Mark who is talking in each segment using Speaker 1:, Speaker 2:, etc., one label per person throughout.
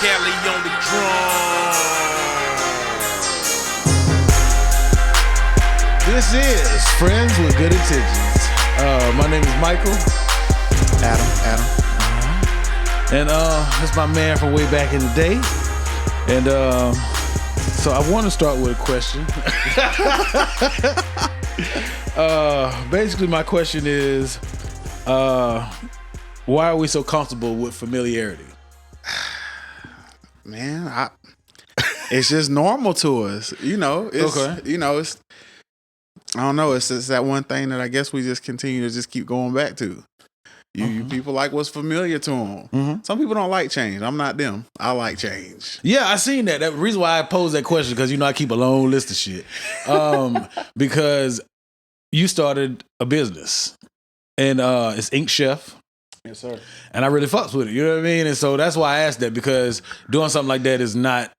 Speaker 1: Galley on the drum.
Speaker 2: This is Friends with Good Intentions. My name is Michael. Adam. And that's my man from way back in the day. And so I want to start with a question. Basically, my question is, why are we so comfortable with familiarity?
Speaker 3: Man, it's just normal to us. You know, it's I don't know. It's just that one thing that I guess we just continue to just keep going back to. You people like what's familiar to them. Mm-hmm. Some people don't like change. I'm not them. I like change.
Speaker 2: Yeah, I seen that. The reason why I posed that question, because I keep a long list of shit. Because you started a business, and it's Ink Chef.
Speaker 3: Yes, sir.
Speaker 2: And I really fucks with it. You know what I mean? And so that's why I asked that, because doing something like that is not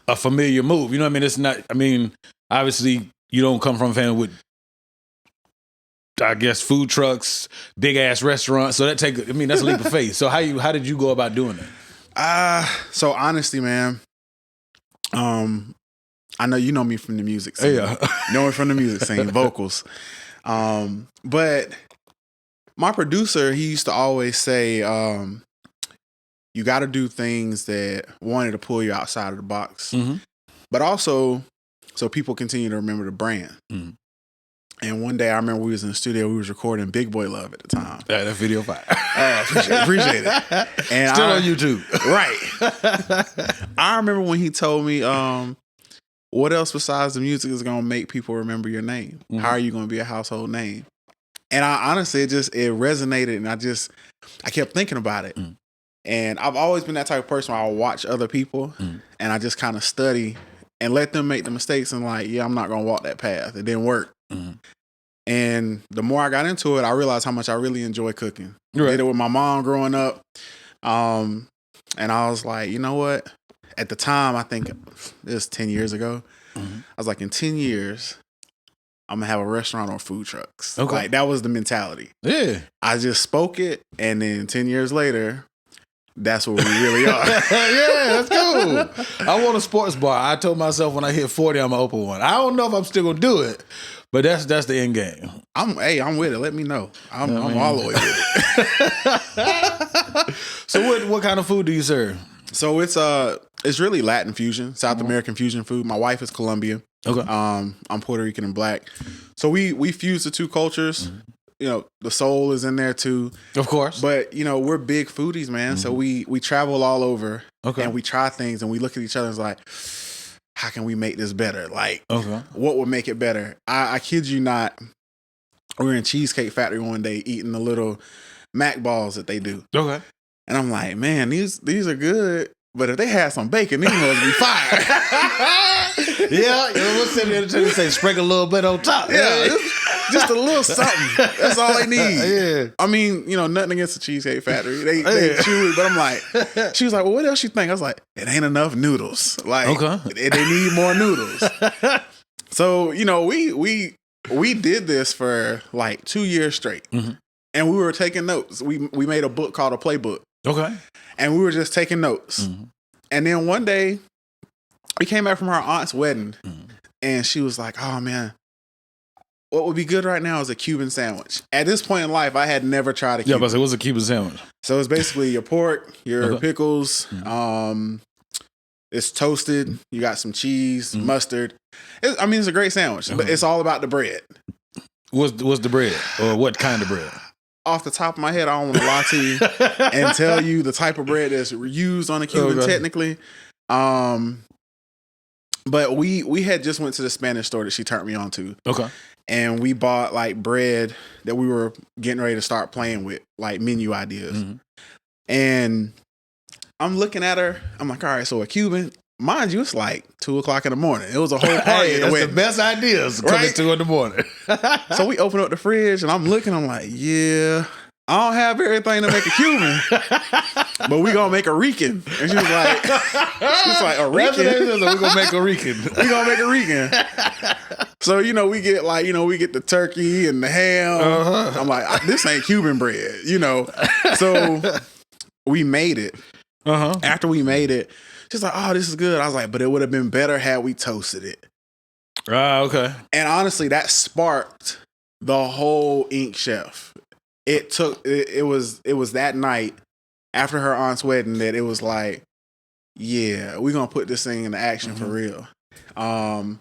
Speaker 2: a familiar move. You know what I mean? It's not. I mean, obviously, you don't come from a family with, I guess, food trucks, big ass restaurants. So that's a leap of faith. So how did you go about doing that?
Speaker 3: So honestly, man, I know you know me from the music scene.
Speaker 2: Yeah.
Speaker 3: Know me from the music scene, vocals. But my producer, he used to always say, you got to do things that wanted to pull you outside of the box, but also so people continue to remember the brand. Mm-hmm. And one day I remember we was in the studio, we was recording Big Boy Love at the time.
Speaker 2: Yeah, that video fire.
Speaker 3: Appreciate it. And
Speaker 2: still on YouTube.
Speaker 3: Right. I remember when he told me, what else besides the music is going to make people remember your name? Mm-hmm. How are you going to be a household name? And I honestly, it resonated, and I kept thinking about it. Mm. And I've always been that type of person where I'll watch other people and I just kind of study and let them make the mistakes and I'm not going to walk that path. It didn't work. Mm-hmm. And the more I got into it, I realized how much I really enjoy cooking. Right. Did it with my mom growing up. And I was like, you know what? At the time, I think it was 10 years ago. Mm-hmm. I was like, in 10 years, I'm going to have a restaurant or food trucks. Okay. Like, that was the mentality. Yeah. I just spoke it, and then 10 years later, that's what we really are.
Speaker 2: Yeah, that's cool. I want a sports bar. I told myself when I hit 40, I'm going to open one. I don't know if I'm still going to do it, but that's the end game.
Speaker 3: I'm with it. Let me know. I'm all the way with it.
Speaker 2: So what kind of food do you serve?
Speaker 3: So it's really Latin fusion, South American fusion food. My wife is Colombian. Okay. I'm Puerto Rican and black. So we fuse the two cultures. Mm-hmm. You know, the soul is in there too. Of course. But, we're big foodies, man. Mm-hmm. So we travel all over and we try things and we look at each other and it's like, how can we make this better? Like, what would make it better? I kid you not. We were in Cheesecake Factory one day eating the little Mac balls that they do. Okay. And I'm like, man, these are good. But if they had some bacon, these must be fire.
Speaker 2: Yeah, we'll sit there and say, sprinkle a little bit on top.
Speaker 3: Yeah, just a little something. That's all they need. Yeah. I mean, nothing against the Cheesecake Factory. They chew it, but I'm like, she was like, well, what else you think? I was like, it ain't enough noodles. Like, they need more noodles. So, we did this for like 2 years straight. Mm-hmm. And we were taking notes. We made a book called a playbook. Okay. And we were just taking notes. Mm-hmm. And then one day, we came back from her aunt's wedding, and she was like, oh, man, what would be good right now is a Cuban sandwich. At this point in life, I had never tried a Cuban.
Speaker 2: Yeah, but what's a Cuban sandwich?
Speaker 3: So it's basically your pork, your pickles, it's toasted, you got some cheese, mustard. It's a great sandwich, but it's all about the bread.
Speaker 2: What's the bread? Or what kind of bread?
Speaker 3: Off the top of my head, I don't want to lie to you and tell you the type of bread that's used on a Cuban technically. But we had just went to the Spanish store that she turned me on to. Okay. And we bought like bread that we were getting ready to start playing with, like menu ideas. Mm-hmm. And I'm looking at her. I'm like, all right, so a Cuban, mind you, it's like 2:00 in the morning. It was a whole party.
Speaker 2: Hey, that's the best ideas coming 2 in the morning.
Speaker 3: So we open up the fridge and I'm looking. I'm like, yeah, I don't have everything to make a Cuban, but we gonna make a Rican. And she was like, a Rican?
Speaker 2: We're gonna make a Rican.
Speaker 3: We gonna make a Rican. So, we get the turkey and the ham. Uh-huh. I'm like, this ain't Cuban bread, So we made it. After we made it, she's like, "Oh, this is good." I was like, "But it would have been better had we toasted it."
Speaker 2: Okay.
Speaker 3: And honestly, that sparked the whole Ink Chef. It was that night after her aunt's wedding that it was like, yeah, we're gonna put this thing into action for real. And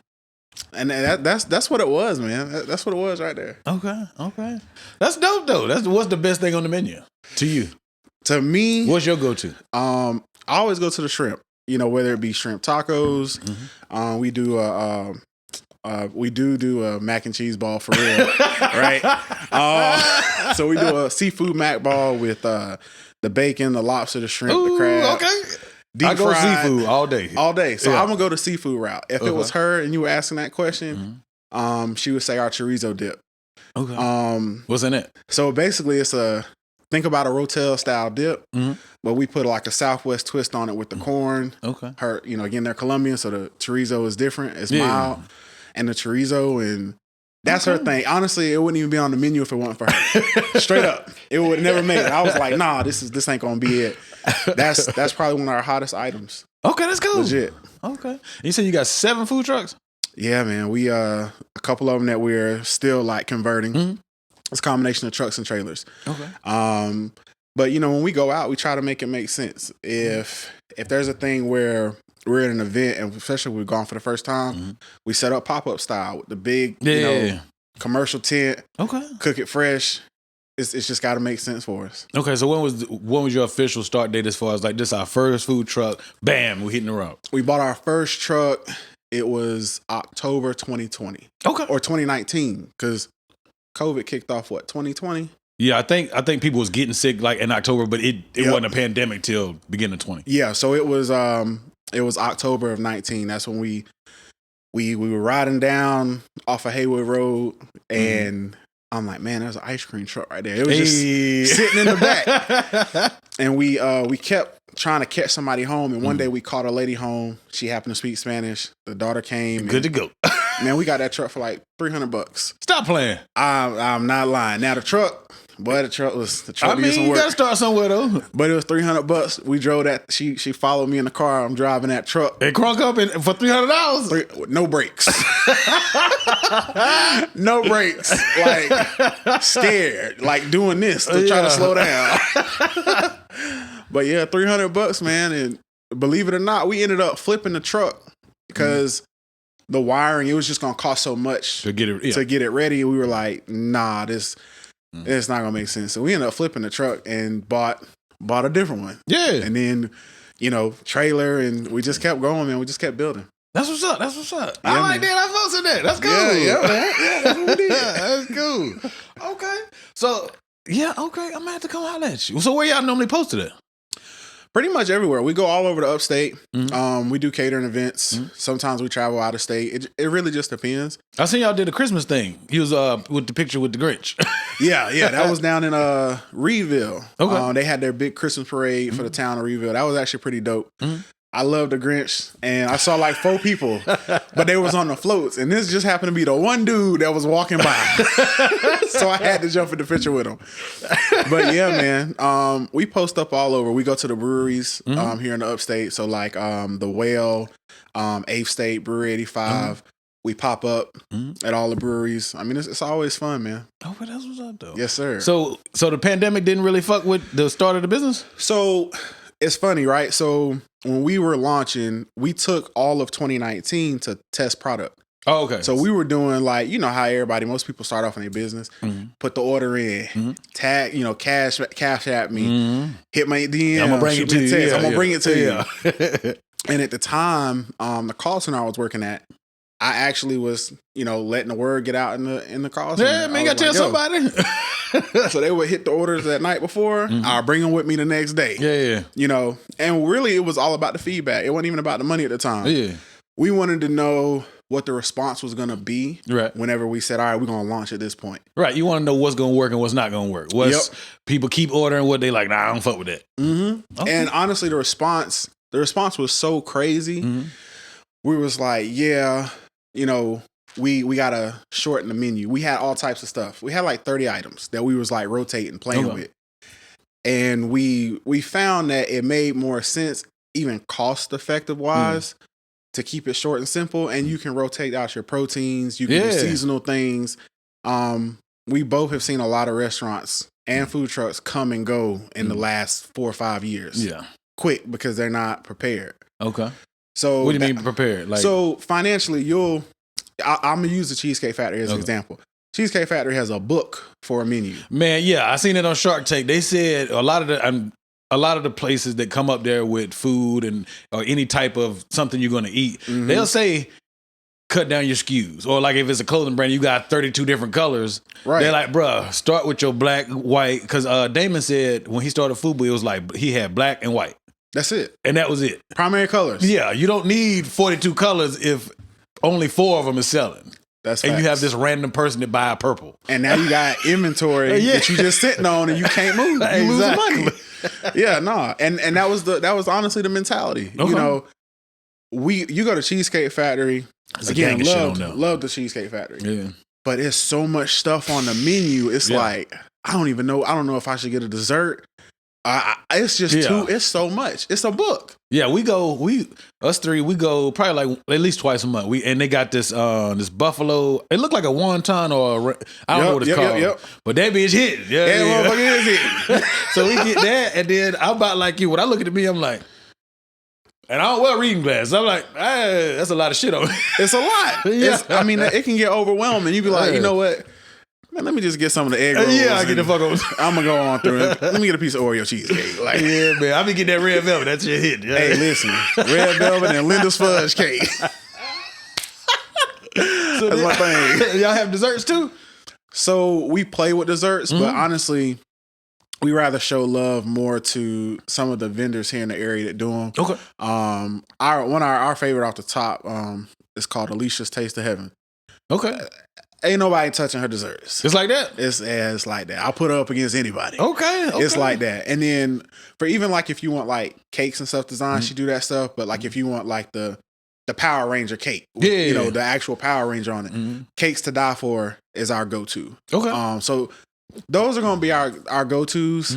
Speaker 3: that's what it was, man. That's what it was right there.
Speaker 2: Okay. That's dope though. What's the best thing on the menu to you?
Speaker 3: To me,
Speaker 2: what's your go-to?
Speaker 3: I always go to the shrimp. You know, whether it be shrimp tacos, we do a mac and cheese ball for real, right? So we do a seafood mac ball with the bacon, the lobster, the shrimp, the crab.
Speaker 2: Okay.
Speaker 3: Deep
Speaker 2: I go
Speaker 3: fried,
Speaker 2: seafood all day.
Speaker 3: So I'm gonna go the seafood route. If it was her and you were asking that question, she would say our chorizo dip.
Speaker 2: Okay. What's in it?
Speaker 3: So basically, think about a Rotel style dip, but we put like a Southwest twist on it with the corn. Okay. Again, they're Colombian, so the chorizo is different. It's mild, and the chorizo, and that's her thing. Honestly, it wouldn't even be on the menu if it wasn't for her. Straight up, it would never make it. I was like, nah, this ain't gonna be it. That's probably one of our hottest items.
Speaker 2: Okay, that's cool.
Speaker 3: Legit.
Speaker 2: Okay. You said you got 7 food trucks?
Speaker 3: Yeah, man. We a couple of them that we're still like converting. It's a combination of trucks and trailers. Okay. But when we go out, we try to make it make sense. If there's a thing where we're at an event, and especially if we've gone for the first time, we set up pop-up style with the big, commercial tent. Okay. Cook it fresh. It's just got to make sense for us.
Speaker 2: Okay, so when was your official start date as far as like this our first food truck? Bam, we're hitting the road.
Speaker 3: We bought our first truck. It was October 2020. Okay. Or 2019, because COVID kicked off 2020?
Speaker 2: Yeah, I think people was getting sick like in October, but it wasn't a pandemic till beginning of 20.
Speaker 3: Yeah, so it was October of 19. That's when we were riding down off of Haywood Road, and I'm like, man, there's an ice cream truck right there. It was just sitting in the back. And we kept trying to catch somebody home, and one day we caught a lady home. She happened to speak Spanish. The daughter came.
Speaker 2: Good to go.
Speaker 3: Man, we got that truck for like $300.
Speaker 2: Stop playing.
Speaker 3: I'm not lying. Now the truck did some work.
Speaker 2: You gotta start somewhere though.
Speaker 3: But it was $300. We drove that. She followed me in the car. I'm driving that truck.
Speaker 2: It crunk up for $300.
Speaker 3: No brakes. No brakes. Like scared. Like doing this to try to slow down. But yeah, $300, man. And believe it or not, we ended up flipping the truck because the wiring, it was just gonna cost so much to get it ready. We were like, nah, it's not gonna make sense. So we ended up flipping the truck and bought a different one. Yeah. And then, trailer, and we just kept going, man. We just kept building.
Speaker 2: That's what's up. Yeah,
Speaker 3: I
Speaker 2: like that. I voted that. That's cool.
Speaker 3: Yeah, man. Yeah, that's what we did.
Speaker 2: That's cool. Okay. So, okay. I'm gonna have to come holler at you. So where y'all normally posted it?
Speaker 3: Pretty much everywhere. We go all over the upstate. We do catering events. Sometimes we travel out of state. It really just depends.
Speaker 2: I seen y'all did a Christmas thing. He was with the picture with the Grinch.
Speaker 3: Yeah. That was down in Reedville. Okay. They had their big Christmas parade for the town of Reedville. That was actually pretty dope. I love the Grinch, and I saw like 4 people, but they was on the floats, and this just happened to be the one dude that was walking by. So I had to jump in the picture with him. But yeah, man, we post up all over. We go to the breweries here in the upstate. So like the Whale, 8th State, Brewery 85. We pop up at all the breweries. I mean, it's always fun, man.
Speaker 2: Oh, but that's what's up, though.
Speaker 3: Yes, sir.
Speaker 2: So the pandemic didn't really fuck with the start of the business?
Speaker 3: So it's funny, right? So when we were launching, we took all of 2019 to test product.
Speaker 2: Oh, okay.
Speaker 3: So we were doing like, how most people start off in their business, put the order in, tag, cash at me, hit my DM.
Speaker 2: I'm going to bring it to you.
Speaker 3: I'm going to bring it to you. And at the time, the call center I was working at, I actually was, letting the word get out in the call center.
Speaker 2: Yeah, man, you got to tell somebody.
Speaker 3: So they would hit the orders that night before. I'll bring them with me the next day.
Speaker 2: Yeah.
Speaker 3: And really it was all about the feedback. It wasn't even about the money at the time.
Speaker 2: Yeah.
Speaker 3: We wanted to know what the response was going to be whenever we said, all right, we're going to launch at this point.
Speaker 2: Right. You want to know what's going to work and what's not going to work. People keep ordering what they like, nah, I don't fuck with that.
Speaker 3: Okay. And honestly, the response was so crazy. We was like, yeah, we got to shorten the menu. We had all types of stuff. We had like 30 items that we was like rotating, playing with. And we found that it made more sense, even cost effective wise, to keep it short and simple. And you can rotate out your proteins. You can do seasonal things. We both have seen a lot of restaurants and food trucks come and go in the last 4 or 5 years.
Speaker 2: Yeah.
Speaker 3: Quick, because they're not prepared.
Speaker 2: Okay.
Speaker 3: So
Speaker 2: what do you mean prepared? Like,
Speaker 3: so financially, I'm gonna use the Cheesecake Factory as an example. Cheesecake Factory has a book for a menu.
Speaker 2: Man, yeah, I seen it on Shark Tank. They said a lot of the places that come up there with food or any type of something you're going to eat, they'll say cut down your SKUs. Or like if it's a clothing brand, you got 32 different colors. Right. They're like, bruh, start with your black, white. Because Damon said when he started Fubu, it was like he had black and white.
Speaker 3: That's it.
Speaker 2: And that was it.
Speaker 3: Primary colors.
Speaker 2: Yeah, you don't need 42 colors if only 4 of them is selling.
Speaker 3: That's
Speaker 2: and
Speaker 3: facts.
Speaker 2: you have this random person that buy a purple.
Speaker 3: And now you got inventory that you just sitting on and you can't move. You lose money. Yeah, nah. And that was honestly the mentality. Okay. You know, you go to Cheesecake Factory.
Speaker 2: It's
Speaker 3: again, love the Cheesecake Factory. Yeah. But it's so much stuff on the menu. It's like, I don't even know. I don't know if I should get a dessert. It's just it's so much. It's a book. Yeah, us three go probably like at least twice a month. And they got this buffalo. It looked like a wonton or I don't know what it's called. But that bitch hit. Yeah, motherfucker is hitting. So we get that, and then I'm about like you. When I look at me, I'm like, and I don't wear reading glasses. I'm like, that's a lot of shit on it. It's a lot. Yeah. I mean, it can get overwhelming. You be like, you know what? Man, let me just get some of the egg rolls.
Speaker 2: Yeah, I get the fuck over.
Speaker 3: I'm gonna go on through it. Let me get a piece of Oreo cheesecake. Like,
Speaker 2: yeah, man, I be getting that red velvet. That's your hit. Yeah.
Speaker 3: Hey, listen, red velvet and Linda's fudge cake.
Speaker 2: So that's my thing. Y'all have desserts too? So
Speaker 3: we play with desserts, but honestly, we rather show love more to some of the vendors here in the area that do them. Okay. Our favorite off the top is called Alicia's Taste of Heaven. Okay. Ain't nobody touching her desserts.
Speaker 2: It's like that?
Speaker 3: It's like that. I'll put her up against anybody.
Speaker 2: Okay.
Speaker 3: It's like that. And then for even like if you want like cakes and stuff designed, she do that stuff. But like if you want like the Power Ranger cake, you know, the actual Power Ranger on it, Cakes to Die For is our go-to. Okay. So those are going to be our go-tos.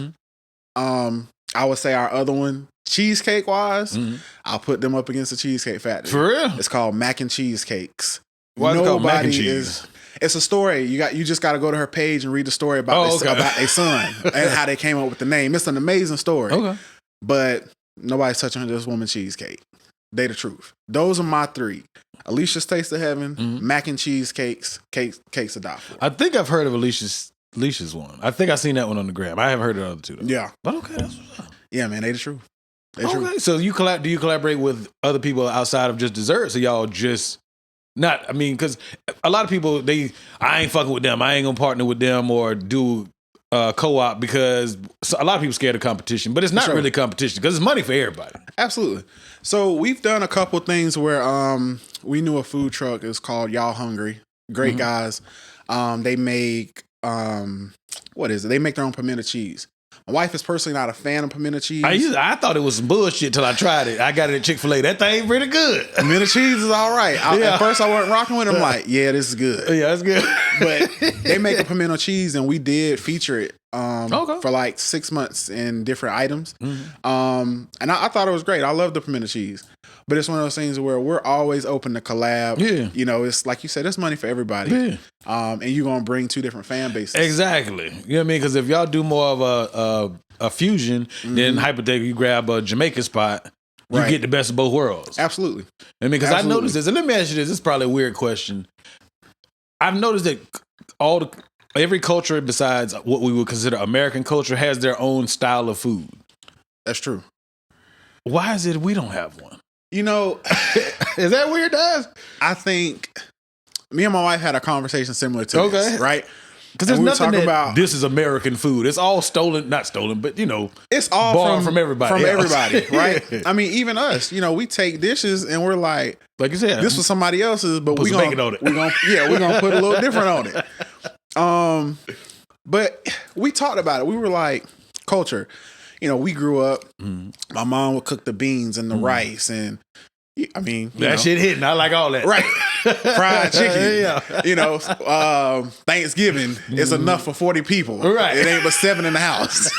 Speaker 3: I would say our other one, cheesecake wise, I'll put them up against the Cheesecake Factory.
Speaker 2: For real?
Speaker 3: It's called Mac and Cheese Cakes.
Speaker 2: Why is it called Mac and Cheese?
Speaker 3: It's a story. You just got to go to her page and read the story about their son and how they came up with the name. It's an amazing story. Okay. But nobody's touching this woman's cheesecake. They the truth. Those are my 3. Alicia's Taste of Heaven, Mac and Cheese Cakes to Die For.
Speaker 2: I think I've heard of Alicia's one. I think I've seen that one on the gram. I haven't heard of the other 2 though.
Speaker 3: Yeah.
Speaker 2: But okay, that's what's up.
Speaker 3: Yeah, man, they the truth.
Speaker 2: So do you collaborate with other people outside of just desserts, or y'all just not? I mean, because a lot of people I ain't fucking with them. I ain't gonna partner with them or do co-op because a lot of people scared of competition, but it's not really competition because it's money for everybody.
Speaker 3: Absolutely. So we've done a couple things where we knew a food truck is called Y'all Hungry. Great guys. They make what is it? They make their own pimento cheese. My wife is personally not a fan of pimento cheese.
Speaker 2: I thought it was some bullshit till I tried it. I got it at Chick-fil-A. That thing pretty good.
Speaker 3: Pimento cheese is all right. At first I wasn't rocking with it. I'm like, yeah, this is good.
Speaker 2: Yeah, it's good.
Speaker 3: But they make a pimento cheese and we did feature it for like 6 months in different items. And I thought it was great. I love the pimento cheese. But it's one of those things where we're always open to collab. Yeah. You know, it's like you said, it's money for everybody. Yeah. And you're going to bring 2 different fan bases.
Speaker 2: Exactly. You know what I mean? Because if y'all do more of a fusion, then hypothetically you grab a Jamaican spot, you get the best of both worlds.
Speaker 3: Absolutely.
Speaker 2: I mean, because I noticed this, and let me ask you this. This is probably a weird question. I've noticed that every culture besides what we would consider American culture has their own style of food.
Speaker 3: That's true.
Speaker 2: Why is it we don't have one?
Speaker 3: You know,
Speaker 2: is that weird to us?
Speaker 3: I think me and my wife had a conversation similar to this, right?
Speaker 2: Because there's nothing about this is American food. It's all stolen, not stolen, but you know,
Speaker 3: it's all
Speaker 2: from everybody.
Speaker 3: From everybody, right? I mean, even us, you know, we take dishes and we're like
Speaker 2: you said,
Speaker 3: this was somebody else's, but we're gonna put a little different on it. But we talked about it. We were like, culture. You know, we grew up, my mom would cook the beans and the rice and, I mean,
Speaker 2: that shit hitting. I like all that.
Speaker 3: Right. Fried chicken.
Speaker 2: Yeah.
Speaker 3: You know, Thanksgiving is enough for 40 people.
Speaker 2: Right.
Speaker 3: It ain't but 7 in the house.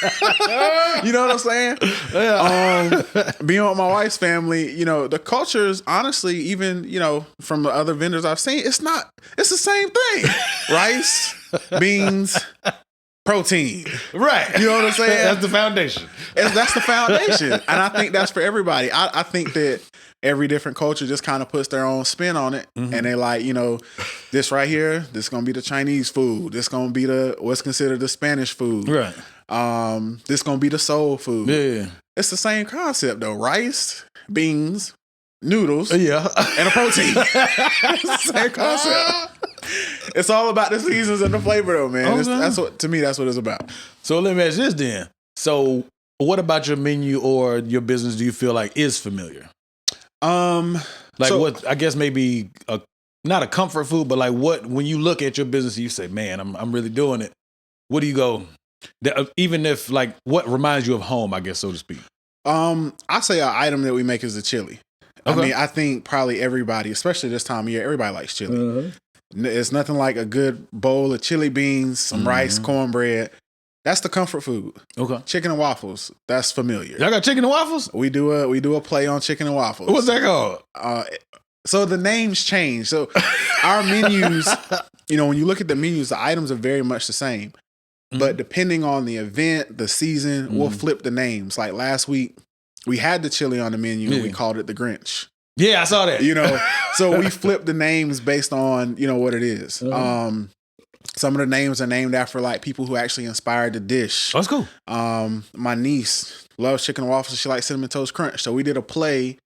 Speaker 3: You know what I'm saying?
Speaker 2: Yeah.
Speaker 3: Being with my wife's family, you know, the cultures, honestly, even, you know, from the other vendors I've seen, it's the same thing. Rice, beans, protein.
Speaker 2: Right.
Speaker 3: You know what I'm saying?
Speaker 2: That's the foundation.
Speaker 3: That's the foundation. And I think that's for everybody. I think that every different culture just kind of puts their own spin on it.
Speaker 2: Mm-hmm.
Speaker 3: And they like, you know, this right here, this is going to be the Chinese food. This going to be what's considered the Spanish food.
Speaker 2: Right.
Speaker 3: This going to be the soul food.
Speaker 2: Yeah.
Speaker 3: It's the same concept though. Rice, beans, noodles,
Speaker 2: Yeah.
Speaker 3: and a protein. It's the same concept. It's all about the seasons and the flavor though, man.
Speaker 2: Okay.
Speaker 3: That's what it's about.
Speaker 2: So let me ask this then. So what about your menu or your business do you feel like is familiar? Like
Speaker 3: So-
Speaker 2: what, I guess maybe not a comfort food, but like what, when you look at your business, you say, man, I'm really doing it. What do you go, even if like, what reminds you of home, I guess, so to speak?
Speaker 3: I say an item that we make is the chili.
Speaker 2: Okay.
Speaker 3: I mean, I think probably everybody, especially this time of year, everybody likes chili. It's nothing like a good bowl of chili beans, some rice, cornbread. That's the comfort food.
Speaker 2: Okay.
Speaker 3: Chicken and waffles. That's familiar.
Speaker 2: Y'all got chicken and waffles?
Speaker 3: We do a play on chicken and waffles.
Speaker 2: What's that called?
Speaker 3: So the names change. So our menus, you know, when you look at the menus, the items are very much the same. But depending on the event, the season, we'll flip the names. Like last week, we had the chili on the menu and we called it the Grinch.
Speaker 2: Yeah, I saw that.
Speaker 3: You know, so we flip the names based on, you know, what it is. Some of the names are named after like people who actually inspired the dish.
Speaker 2: That's cool.
Speaker 3: My niece loves chicken and waffles. She likes Cinnamon Toast Crunch. So we did a play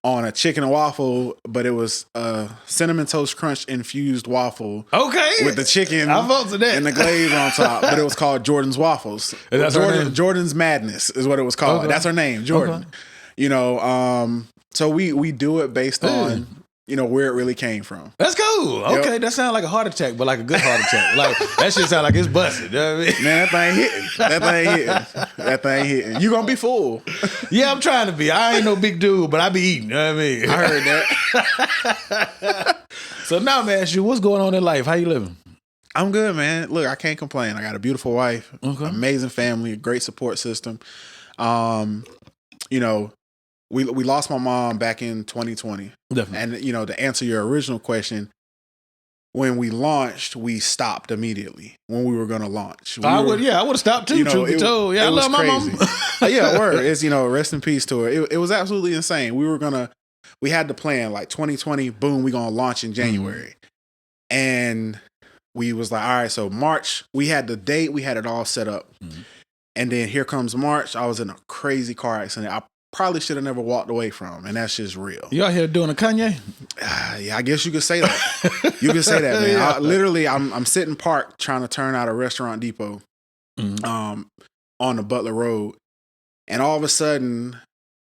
Speaker 3: on a chicken and waffle, but it was a Cinnamon Toast Crunch infused waffle.
Speaker 2: Okay.
Speaker 3: With the chicken
Speaker 2: I vote for that.
Speaker 3: and the glaze on top. But it was called Jordan's Waffles.
Speaker 2: And that's her name?
Speaker 3: Jordan's Madness is what it was called.
Speaker 2: Okay.
Speaker 3: That's her name, Jordan.
Speaker 2: Okay.
Speaker 3: You know, so we do it based on, you know, where it really came from.
Speaker 2: That's cool. Okay, that sounds like a heart attack, but like a good heart attack. Like that shit sound like it's busted. You know what I mean?
Speaker 3: Man, that thing hitting. That thing hitting. You gonna be full.
Speaker 2: Yeah, I'm trying to be. I ain't no big dude, but I be eating. You know what I mean?
Speaker 3: I heard that.
Speaker 2: So now, man, shoot, what's going on in life? How you living?
Speaker 3: I'm good, man. Look, I can't complain. I got a beautiful wife,
Speaker 2: Okay.
Speaker 3: amazing family, a great support system. You know, we lost my mom back in 2020.
Speaker 2: Definitely.
Speaker 3: And, you know, to answer your original question, when we launched, we stopped immediately when we were going to launch.
Speaker 2: I would have stopped too,
Speaker 3: you know,
Speaker 2: truth be told. Yeah, I love my mom.
Speaker 3: Yeah, word. It's, you know, rest in peace to her. It was absolutely insane. We had the plan, like 2020, boom, we going to launch in January. And we was like, all right, so March, we had the date, we had it all set up. And then here comes March. I was in a crazy car accident. I probably should have never walked away from, and that's just real.
Speaker 2: You out here doing a Kanye?
Speaker 3: Yeah, I guess you could say that. You could say that, man.
Speaker 2: Yeah.
Speaker 3: I'm sitting parked trying to turn out a Restaurant Depot on the Butler Road. And all of a sudden,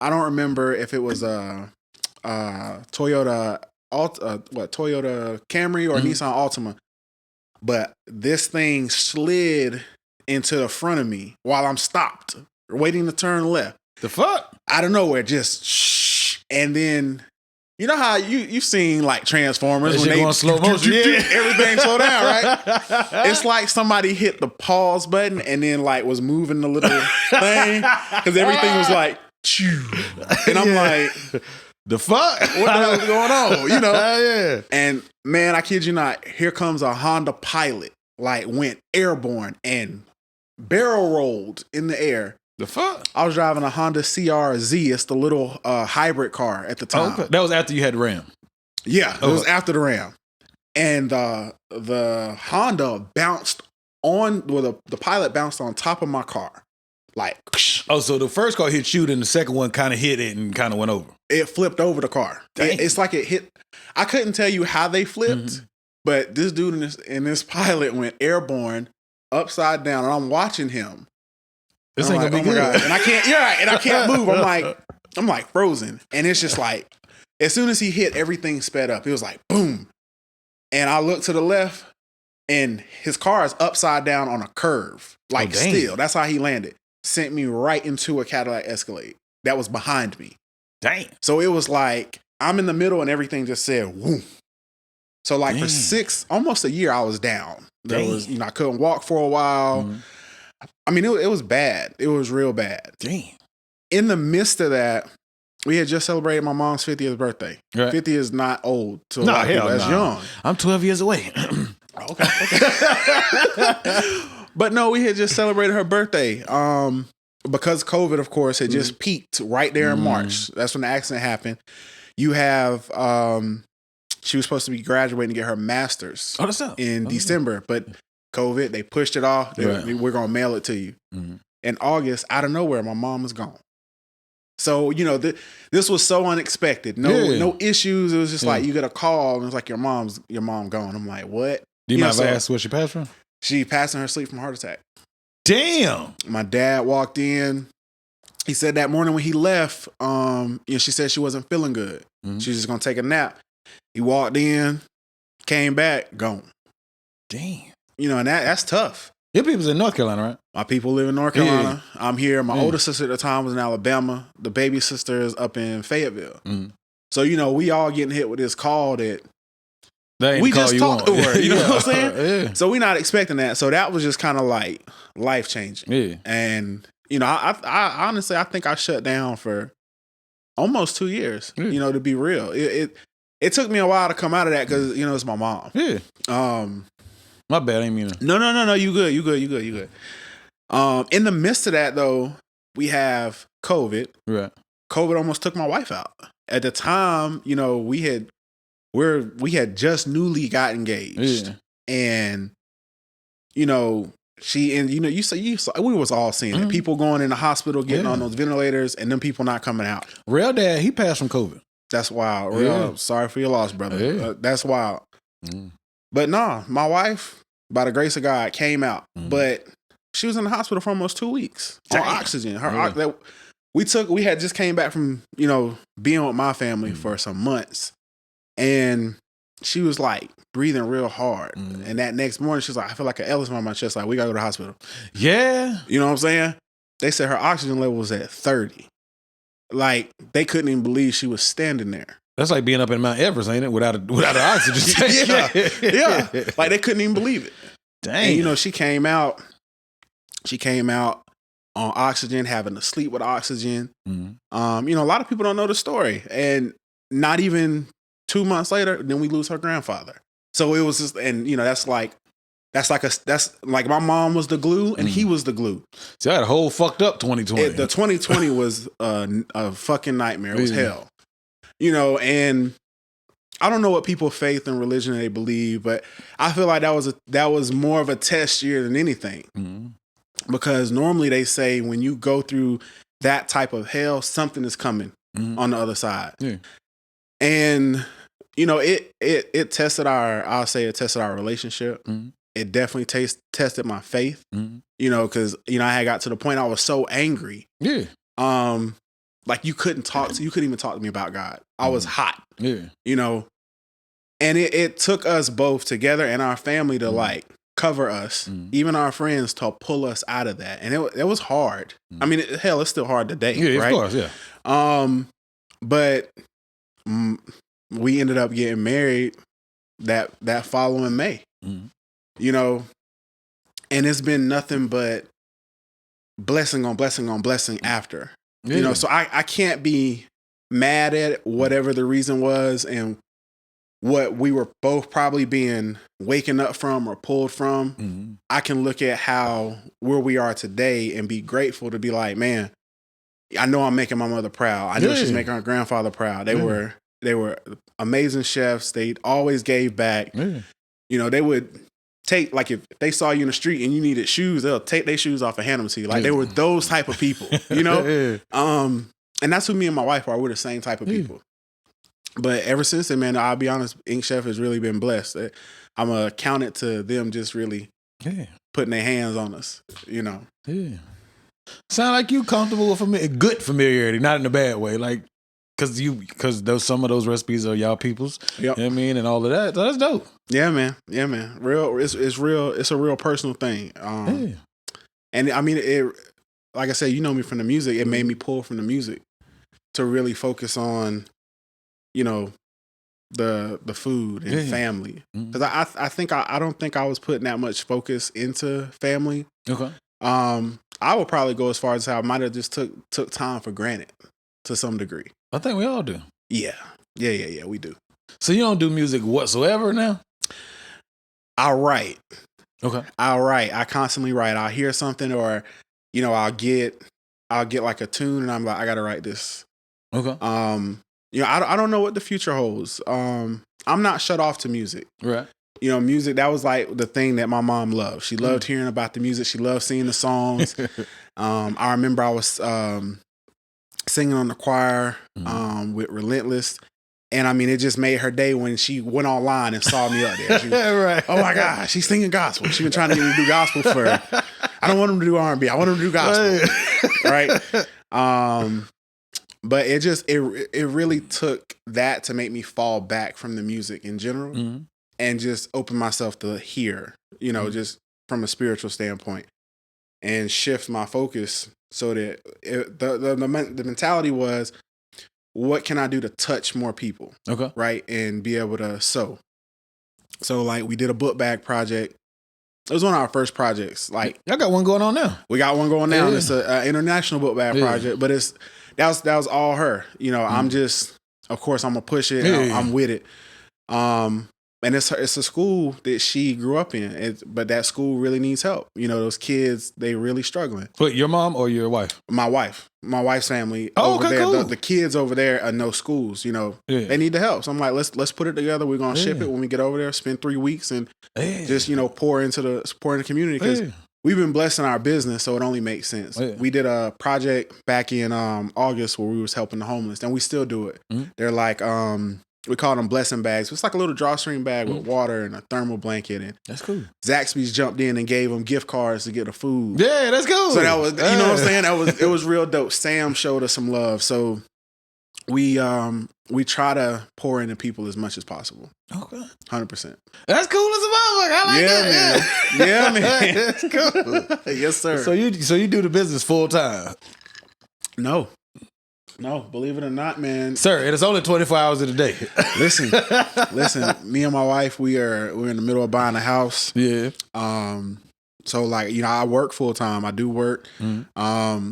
Speaker 3: I don't remember if it was a Toyota Camry or Nissan Altima, but this thing slid into the front of me while I'm stopped, waiting to turn left.
Speaker 2: The fuck?
Speaker 3: Out of nowhere, just shh. And then, you know how you've seen like Transformers
Speaker 2: That
Speaker 3: when
Speaker 2: shit
Speaker 3: they
Speaker 2: going slow motion, yeah.
Speaker 3: everything slow down, right? It's like somebody hit the pause button and then like was moving the little thing because everything was like, chew. And I'm like,
Speaker 2: the fuck?
Speaker 3: what the hell is going on? You know?
Speaker 2: Yeah.
Speaker 3: And man, I kid you not, here comes a Honda Pilot, like went airborne and barrel rolled in the air.
Speaker 2: The fuck?
Speaker 3: I was driving a Honda CR-Z. It's the little hybrid car at the time.
Speaker 2: Okay. That was after you had the Ram.
Speaker 3: Yeah, it was after the Ram. And the Honda bounced on, well, the Pilot bounced on top of my car. Like,
Speaker 2: Oh, so the first car hit you, then the second one kind of hit it and kind of went over.
Speaker 3: it flipped over the car. It's like it hit. I couldn't tell you how they flipped, but this dude in this Pilot went airborne, upside down, and I'm watching him.
Speaker 2: This
Speaker 3: And
Speaker 2: ain't
Speaker 3: I'm
Speaker 2: gonna be
Speaker 3: like, oh my
Speaker 2: good.
Speaker 3: God. And I can't, you're right, and I can't move. I'm like frozen. And it's just like, as soon as he hit, everything sped up. It was like, boom. And I looked to the left, and his car is upside down on a curve. Like,
Speaker 2: dang.
Speaker 3: still. That's how he landed. Sent me right into a Cadillac Escalade that was behind me.
Speaker 2: Dang.
Speaker 3: So it was like, I'm in the middle and everything just said, whoom. So like for almost a year, I was down. There was, I couldn't walk for a while. Mm-hmm. I mean, it was bad. It was real bad.
Speaker 2: Damn.
Speaker 3: In the midst of that, we had just celebrated my mom's 50th birthday. Right. 50 is not old to a lot of people. That's young.
Speaker 2: I'm 12 years away.
Speaker 3: Okay. But no, we had just celebrated her birthday. Because COVID, of course, had just peaked right there in March. That's when the accident happened. You have, she was supposed to be graduating to get her master's in December, but COVID, they pushed it off. We're going to mail it to you. Mm-hmm. In August, out of nowhere, my mom was gone. So, this was so unexpected. No issues. It was just like, you get a call and it's like, your mom gone. I'm like, what?
Speaker 2: Do you mind if I ask what she passed from?
Speaker 3: She passed in her sleep from a heart attack.
Speaker 2: Damn.
Speaker 3: My dad walked in. He said that morning when he left, she said she wasn't feeling good. Mm-hmm. She was just going to take a nap. He walked in, came back, gone.
Speaker 2: Damn.
Speaker 3: And that's tough.
Speaker 2: Your people's in North Carolina, right?
Speaker 3: My people live in North Carolina. Yeah. I'm here. My older sister at the time was in Alabama. The baby sister is up in Fayetteville. Mm. So, we all getting hit with this call that we just talked to her. You know what I'm saying? Yeah. So we're not expecting that. So that was just kind of like life changing. Yeah. And, I honestly, I think I shut down for almost 2 years, to be real. It took me a while to come out of that because, it's my mom.
Speaker 2: Yeah. My bad, I ain't mean to.
Speaker 3: No. You good. In the midst of that, though, we have COVID. Right. COVID almost took my wife out. At the time, we had just newly got engaged. Yeah. And, she, and you saw, we was all seeing it. People going in the hospital, getting on those ventilators, and then people not coming out.
Speaker 2: Real dad, he passed from COVID.
Speaker 3: That's wild. Real, sorry for your loss, brother. Yeah. That's wild. Mm. But nah, my wife, by the grace of God, came out. Mm. But she was in the hospital for almost 2 weeks on oxygen. We had just came back from, being with my family for some months. And she was like breathing real hard. Mm. And that next morning, she was like, I feel like an elephant on my chest. Like, we got to go to the hospital.
Speaker 2: Yeah.
Speaker 3: You know what I'm saying? They said her oxygen level was at 30. Like, they couldn't even believe she was standing there.
Speaker 2: That's like being up in Mount Everest, ain't it? Without an oxygen tank.
Speaker 3: Yeah. Like, they couldn't even believe it.
Speaker 2: Dang.
Speaker 3: And, she came out on oxygen, having to sleep with oxygen. Mm-hmm. A lot of people don't know the story. And not even 2 months later, then we lose her grandfather. So it was just, and that's like my mom was the glue and he was the glue.
Speaker 2: So I had a whole fucked up 2020.
Speaker 3: The 2020 was a fucking nightmare. It was hell. And I don't know what people's faith and religion they believe, but I feel like that was more of a test year than anything. Mm-hmm. Because normally they say when you go through that type of hell, something is coming on the other side. Yeah. And it tested our relationship. Mm-hmm. It definitely tested my faith. Mm-hmm. Because I had got to the point I was so angry. Yeah. Like you couldn't even talk to me about God. I was hot. Yeah. And it took us both together and our family to like cover us, even our friends, to pull us out of that. And it was hard. I mean, it's still hard today. Yeah, right? Of course, yeah. But we ended up getting married that following May. And it's been nothing but blessing on blessing on blessing after. Yeah. So I can't be mad at whatever the reason was and what we were both probably being waken up from or pulled from. Mm-hmm. I can look at where we are today and be grateful to be like, man, I know I'm making my mother proud. I know she's making her grandfather proud. They were amazing chefs. They always gave back. Yeah. They would take, like, if they saw you in the street and you needed shoes, they'll take their shoes off and hand them to you. Like, they were those type of people, Yeah. And that's who me and my wife are. We're the same type of people. But ever since then, man, I'll be honest, Ink Chef has really been blessed. I'm going to count it to them just really putting their hands on us, Yeah.
Speaker 2: Sound like you comfortable with good familiarity, not in a bad way. Like, because some of those recipes are y'all people's, yep. You know what I mean, and all of that. So that's dope.
Speaker 3: Yeah, man. Real, it's real. It's a real personal thing. And I mean, like I said, me from the music. It made me pull from the music to really focus on, you know, the food and family. Because I don't think I was putting that much focus into family.
Speaker 2: Okay.
Speaker 3: I would probably go as far as how I might have just took time for granted to some degree.
Speaker 2: I think we all do.
Speaker 3: Yeah, we do.
Speaker 2: So you don't do music whatsoever now?
Speaker 3: I write.
Speaker 2: Okay.
Speaker 3: I'll write. I constantly write. I'll hear something, or you know, I'll get like a tune, and I'm like, I gotta write this.
Speaker 2: Okay.
Speaker 3: You know, I don't know what the future holds. I'm not shut off to music.
Speaker 2: Right.
Speaker 3: You know, music, that was like the thing that my mom loved. She loved hearing about the music. She loved singing the songs. I remember I was singing on the choir with Relentless. And I mean, it just made her day when she went online and saw me up there. She was,
Speaker 2: right.
Speaker 3: Oh my gosh, she's singing gospel. She's been trying to get me to do gospel for, I don't want him to do R&B. I want him to do gospel. Right. But it really took that to make me fall back from the music in general and just open myself to hear, you know, just from a spiritual standpoint and shift my focus so that the mentality was, what can I do to touch more people?
Speaker 2: Okay.
Speaker 3: Right. And be able to sow. So like we did a Bookbag project. It was one of our first projects. Like
Speaker 2: I got one going on now.
Speaker 3: We got one going now. Yeah. It's an international Bookbag project, but that was all her. You know, I'm just, of course, I'm gonna push it.
Speaker 2: Yeah.
Speaker 3: I'm with it. And it's a school that she grew up in, but that school really needs help. You know, those kids, they really struggling.
Speaker 2: But your mom or your wife?
Speaker 3: My wife's family.
Speaker 2: Oh,
Speaker 3: over
Speaker 2: okay,
Speaker 3: there.
Speaker 2: cool.
Speaker 3: The kids over there are no schools. You know, they need the help. So I'm like, let's put it together. We're gonna ship it when we get over there. Spend 3 weeks and just pour into the community because we've been blessing our business, so it only makes sense. We did a project back in August where we was helping the homeless, and we still do it. They're like we call them blessing bags. It's like a little drawstring bag with water and a thermal blanket. And
Speaker 2: that's cool.
Speaker 3: Zaxby's jumped in and gave them gift cards to get the food.
Speaker 2: Yeah, that's cool.
Speaker 3: So that was, you know what I'm saying? It was real dope. Sam showed us some love. So we try to pour into people as much as possible.
Speaker 2: Okay.
Speaker 3: 100%.
Speaker 2: That's cool as a motherfucker. I like that.
Speaker 3: Man. Yeah, man.
Speaker 2: That's cool.
Speaker 3: Yes, sir.
Speaker 2: So you do the business full time?
Speaker 3: No, believe it or not, man.
Speaker 2: Sir, it is only 24 hours in a day.
Speaker 3: Listen, me and my wife, we're in the middle of buying a house.
Speaker 2: Yeah.
Speaker 3: So like, you know, I work full time. I do work. I've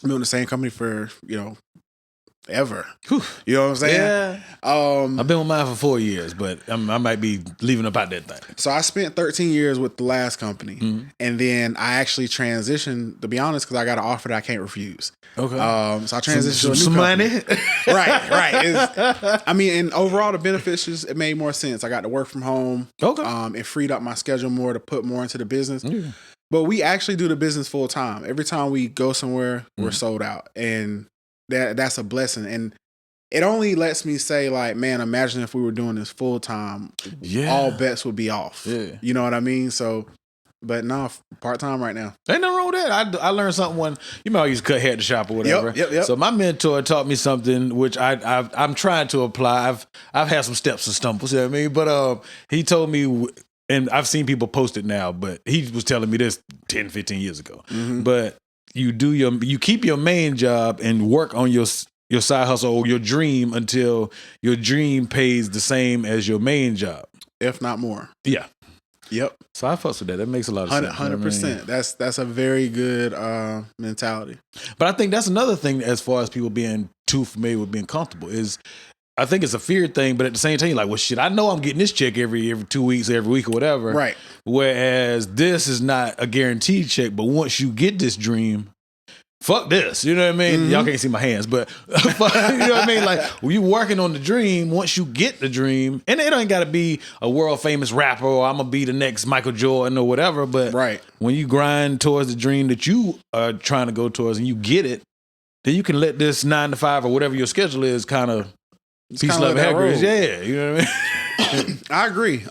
Speaker 3: been in the same company for, you know, ever.
Speaker 2: Whew.
Speaker 3: You know what I'm saying?
Speaker 2: Yeah. I've been with mine for 4 years, but I might be leaving about that thing.
Speaker 3: So I spent 13 years with the last company, and then I actually transitioned, to be honest, because I got an offer that I can't refuse. Okay. So I transitioned to a new
Speaker 2: some
Speaker 3: company.
Speaker 2: money.
Speaker 3: Right. I mean, and overall the benefits it made more sense. I got to work from home.
Speaker 2: Okay.
Speaker 3: It freed up my schedule more to put more into the business. Yeah. But we actually do the business full time. Every time we go somewhere, we're sold out, and that's a blessing. And it only lets me say, like, man, imagine if we were doing this full time. Yeah. All bets would be off. Yeah. You know what I mean? So, but no, part time right now.
Speaker 2: Ain't nothing wrong with that. I learned something when, you know, I used to cut hair at the shop or whatever.
Speaker 3: Yep.
Speaker 2: So my mentor taught me something which I'm trying to apply. I've had some steps and stumbles, you know what I mean? But he told me, and I've seen people post it now, but he was telling me this 10, 15 years ago. But you keep your main job and work on your side hustle or your dream until your dream pays the same as your main job,
Speaker 3: if not more.
Speaker 2: Yeah.
Speaker 3: Yep.
Speaker 2: So I fuss with that. That makes a lot of sense.
Speaker 3: 100%. You know what I mean? That's a very good mentality.
Speaker 2: But I think that's another thing as far as people being too familiar with being comfortable is, I think it's a fear thing, but at the same time, you're like, well, shit, I know I'm getting this check every 2 weeks, every week or whatever.
Speaker 3: Right.
Speaker 2: Whereas this is not a guaranteed check, but once you get this dream, fuck this. You know what I mean? Y'all can't see my hands, but you know what I mean? Like, when you working on the dream, once you get the dream, and it ain't got to be a world famous rapper or I'm going to be the next Michael Jordan or whatever, but when you grind towards the dream that you are trying to go towards and you get it, then you can let this 9 to 5 or whatever your schedule is kind of peace, love, and happiness. Yeah, you know what I mean?
Speaker 3: I agree.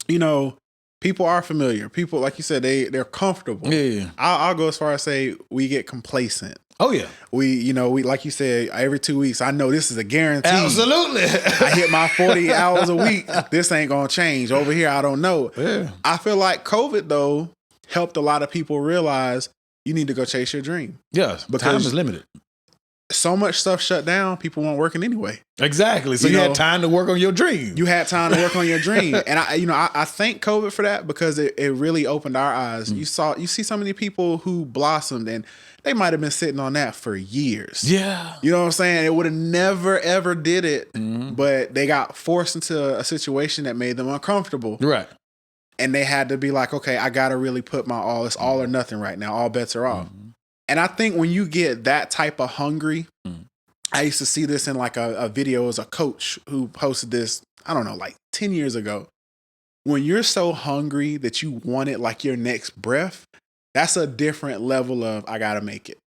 Speaker 3: You know, people are familiar. People, like you said, they're comfortable.
Speaker 2: Yeah.
Speaker 3: I'll go as far as say we get complacent.
Speaker 2: Oh yeah.
Speaker 3: We like you said, every 2 weeks, I know this is a guarantee.
Speaker 2: Absolutely.
Speaker 3: I hit my 40 hours a week. This ain't gonna change. Over here, I don't know.
Speaker 2: Yeah.
Speaker 3: I feel like COVID though helped a lot of people realize you need to go chase your dream.
Speaker 2: Yes. Because time is limited.
Speaker 3: so much stuff shut down, people weren't working anyway.
Speaker 2: Exactly. So you had time to work on your dream.
Speaker 3: You had time to work on your dream. And I thank COVID for that, because it really opened our eyes. You see so many people who blossomed, and they might have been sitting on that for years.
Speaker 2: Yeah.
Speaker 3: You know what I'm saying? It would have never, ever did it, but they got forced into a situation that made them uncomfortable.
Speaker 2: Right.
Speaker 3: And they had to be like, okay, I got to really put my all. It's all or nothing right now. All bets are off. And I think when you get that type of hungry, I used to see this in like a video as a coach who posted this, I don't know, like 10 years ago. When you're so hungry that you want it like your next breath, that's a different level of, I got to make it.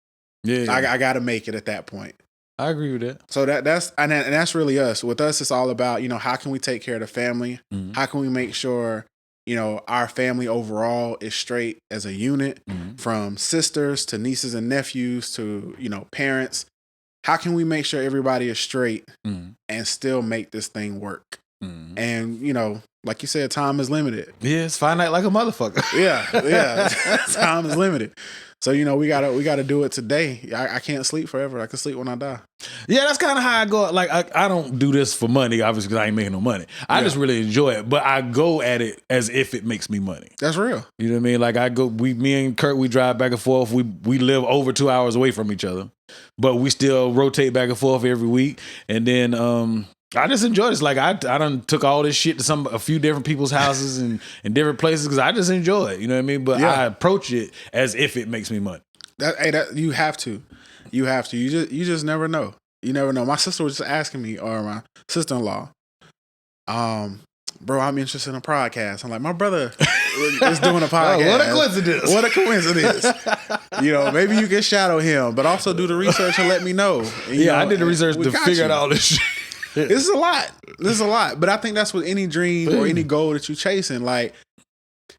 Speaker 2: Yeah.
Speaker 3: I got to make it at that point.
Speaker 2: I agree with that.
Speaker 3: So that's really us. With us, it's all about, how can we take care of the family? How can we make sure, our family overall is straight as a unit, from sisters to nieces and nephews to, parents. How can we make sure everybody is straight and still make this thing work? And, like you said, time is limited.
Speaker 2: Yeah, it's finite like a motherfucker.
Speaker 3: Yeah. Time is limited. So, we gotta do it today. I can't sleep forever. I can sleep when I die.
Speaker 2: Yeah, that's kind of how I go. Like, I don't do this for money, obviously, because I ain't making no money. I just really enjoy it, but I go at it as if it makes me money.
Speaker 3: That's real.
Speaker 2: You know what I mean? Like, me and Kurt, we drive back and forth. We live over 2 hours away from each other, but we still rotate back and forth every week. And then, I just enjoy this. Like, I done took all this shit to a few different people's houses and different places because I just enjoy it. You know what I mean? But I approach it as if it makes me money.
Speaker 3: That you have to. You just never know. You never know. My sister was just asking me, or my sister-in-law, bro, I'm interested in a podcast. I'm like, my brother is doing a podcast.
Speaker 2: Oh, what a coincidence.
Speaker 3: What a coincidence. Maybe you can shadow him, but also do the research and let me know. And,
Speaker 2: I did the research to figure out all this shit.
Speaker 3: This is a lot. But I think that's with any dream or any goal that you're chasing. Like,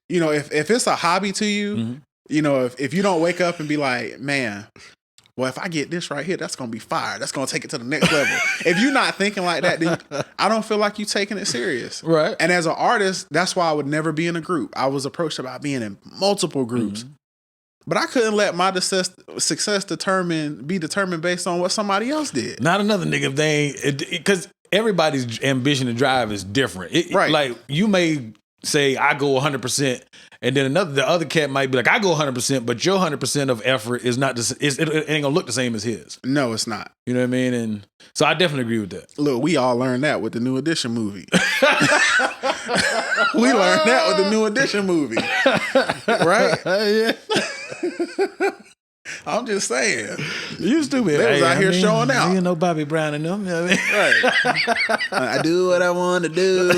Speaker 3: if it's a hobby to you, if you don't wake up and be like, man, well, if I get this right here, that's going to be fire. That's going to take it to the next level. If you're not thinking like that, then I don't feel like you're taking it serious.
Speaker 2: Right.
Speaker 3: And as an artist, that's why I would never be in a group. I was approached about being in multiple groups. But I couldn't let my success be determined based on what somebody else did.
Speaker 2: Not another nigga if they ain't, because everybody's ambition and drive is different.
Speaker 3: Right.
Speaker 2: Like, you may say, I go 100%, and then the other cat might be like, I go 100%, but your 100% of effort is not, it ain't gonna look the same as his.
Speaker 3: No, it's not.
Speaker 2: You know what I mean? And so I definitely agree with that.
Speaker 3: Look, we all learned that with the New Edition movie. We learned that with the New Edition movie. Right?
Speaker 2: Yeah.
Speaker 3: I'm just saying.
Speaker 2: You stupid.
Speaker 3: They was out here showing out.
Speaker 2: You know Bobby Brown and them. You know what I mean?
Speaker 3: Right. I do what I want to do.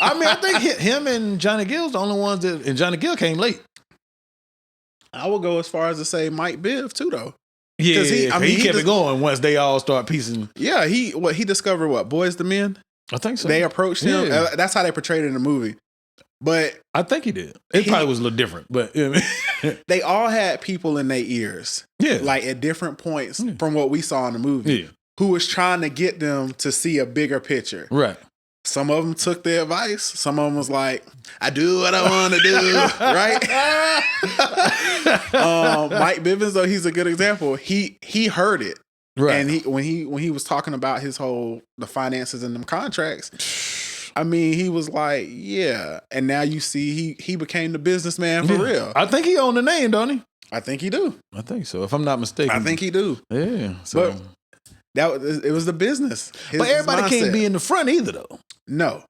Speaker 2: I mean, I think him and Johnny Gill's the only ones and Johnny Gill came late.
Speaker 3: I will go as far as to say Mike Biv too, though.
Speaker 2: Yeah, he kept it going once they all start piecing.
Speaker 3: Yeah, he discovered what? Boys to Men?
Speaker 2: I think so.
Speaker 3: They approached him.
Speaker 2: Yeah.
Speaker 3: That's how they portrayed it in the movie. But
Speaker 2: I think he did. It probably was a little different, but you know what I mean?
Speaker 3: They all had people in their ears.
Speaker 2: Yeah.
Speaker 3: Like at different points from what we saw in the movie.
Speaker 2: Yeah.
Speaker 3: Who was trying to get them to see a bigger picture.
Speaker 2: Right.
Speaker 3: Some of them took their advice. Some of them was like, I do what I want to do. Right? Mike Bivens, though, he's a good example. He heard it.
Speaker 2: Right.
Speaker 3: And when he was talking about the finances and them contracts, I mean, he was like, yeah. And now you see he became the businessman for real.
Speaker 2: I think he owned the name, don't he?
Speaker 3: I think he do.
Speaker 2: I think so, if I'm not mistaken.
Speaker 3: I think he do.
Speaker 2: Yeah. So.
Speaker 3: But it was the business.
Speaker 2: But everybody can't be in the front either, though.
Speaker 3: No.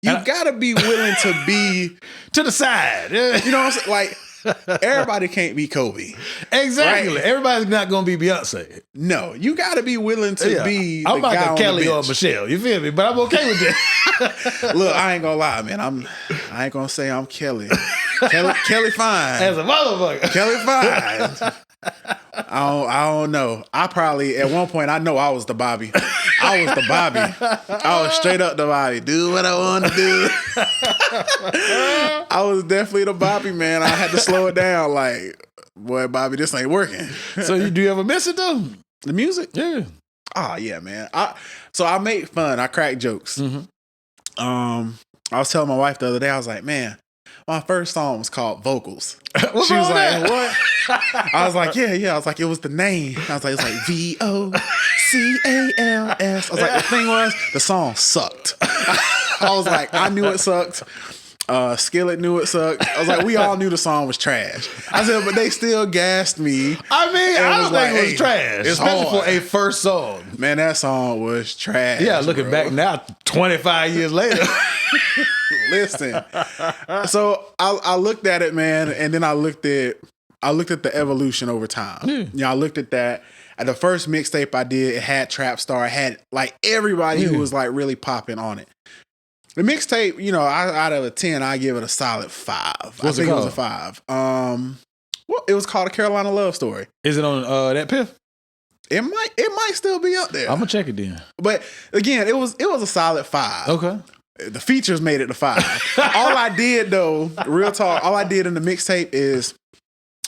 Speaker 3: You gotta be willing to be
Speaker 2: to the side.
Speaker 3: You know what I'm saying? Like, everybody can't be Kobe.
Speaker 2: Exactly.
Speaker 3: Right?
Speaker 2: Everybody's not gonna be Beyonce.
Speaker 3: No, you gotta be willing to be.
Speaker 2: I'm
Speaker 3: not
Speaker 2: like a Kelly or Michelle. You feel me? But I'm okay with that.
Speaker 3: Look, I ain't gonna lie, man. I ain't gonna say I'm Kelly. Kelly fine.
Speaker 2: As a motherfucker.
Speaker 3: Kelly fine. I don't know. I probably at one point I know I was the Bobby. I was the Bobby. I was straight up the Bobby. Do what I want to do. I was definitely the Bobby, man. I had to slow it down. Like, boy, Bobby, this ain't working.
Speaker 2: So do you ever miss it though?
Speaker 3: The music?
Speaker 2: Yeah.
Speaker 3: Oh yeah, man. So I make fun. I crack jokes.
Speaker 2: Mm-hmm.
Speaker 3: I was telling my wife the other day. I was like, man, my first song was called Vocals.
Speaker 2: What's
Speaker 3: She was
Speaker 2: wrong
Speaker 3: like,
Speaker 2: with
Speaker 3: what? I was like, yeah. I was like, it was the name. I was like, it's like VOCALS. I was like, the thing was, the song sucked. I was like, I knew it sucked. Skillet knew it sucked. I was like, we all knew the song was trash. I said, but they still gassed me.
Speaker 2: I mean, I don't think it was trash.
Speaker 3: It's
Speaker 2: Especially
Speaker 3: hard.
Speaker 2: for a first song.
Speaker 3: Man, that song was trash.
Speaker 2: Yeah, looking
Speaker 3: bro.
Speaker 2: back now, 25 years later.
Speaker 3: Listen. So I looked at it, man, and then I looked at the evolution over time. I looked at that. At the first mixtape I did, it had Trap Star. It had like everybody who was like really popping on it. The mixtape, out of a 10, I give it a solid 5.
Speaker 2: What's
Speaker 3: I think
Speaker 2: it
Speaker 3: it was
Speaker 2: called?
Speaker 3: a 5. Well, it was called A Carolina Love Story.
Speaker 2: Is it on that Piff?
Speaker 3: It might still be up there.
Speaker 2: I'm gonna check it then.
Speaker 3: But again, it was a solid 5.
Speaker 2: Okay.
Speaker 3: The features made it to 5. All I did though, real talk, all I did in the mixtape is,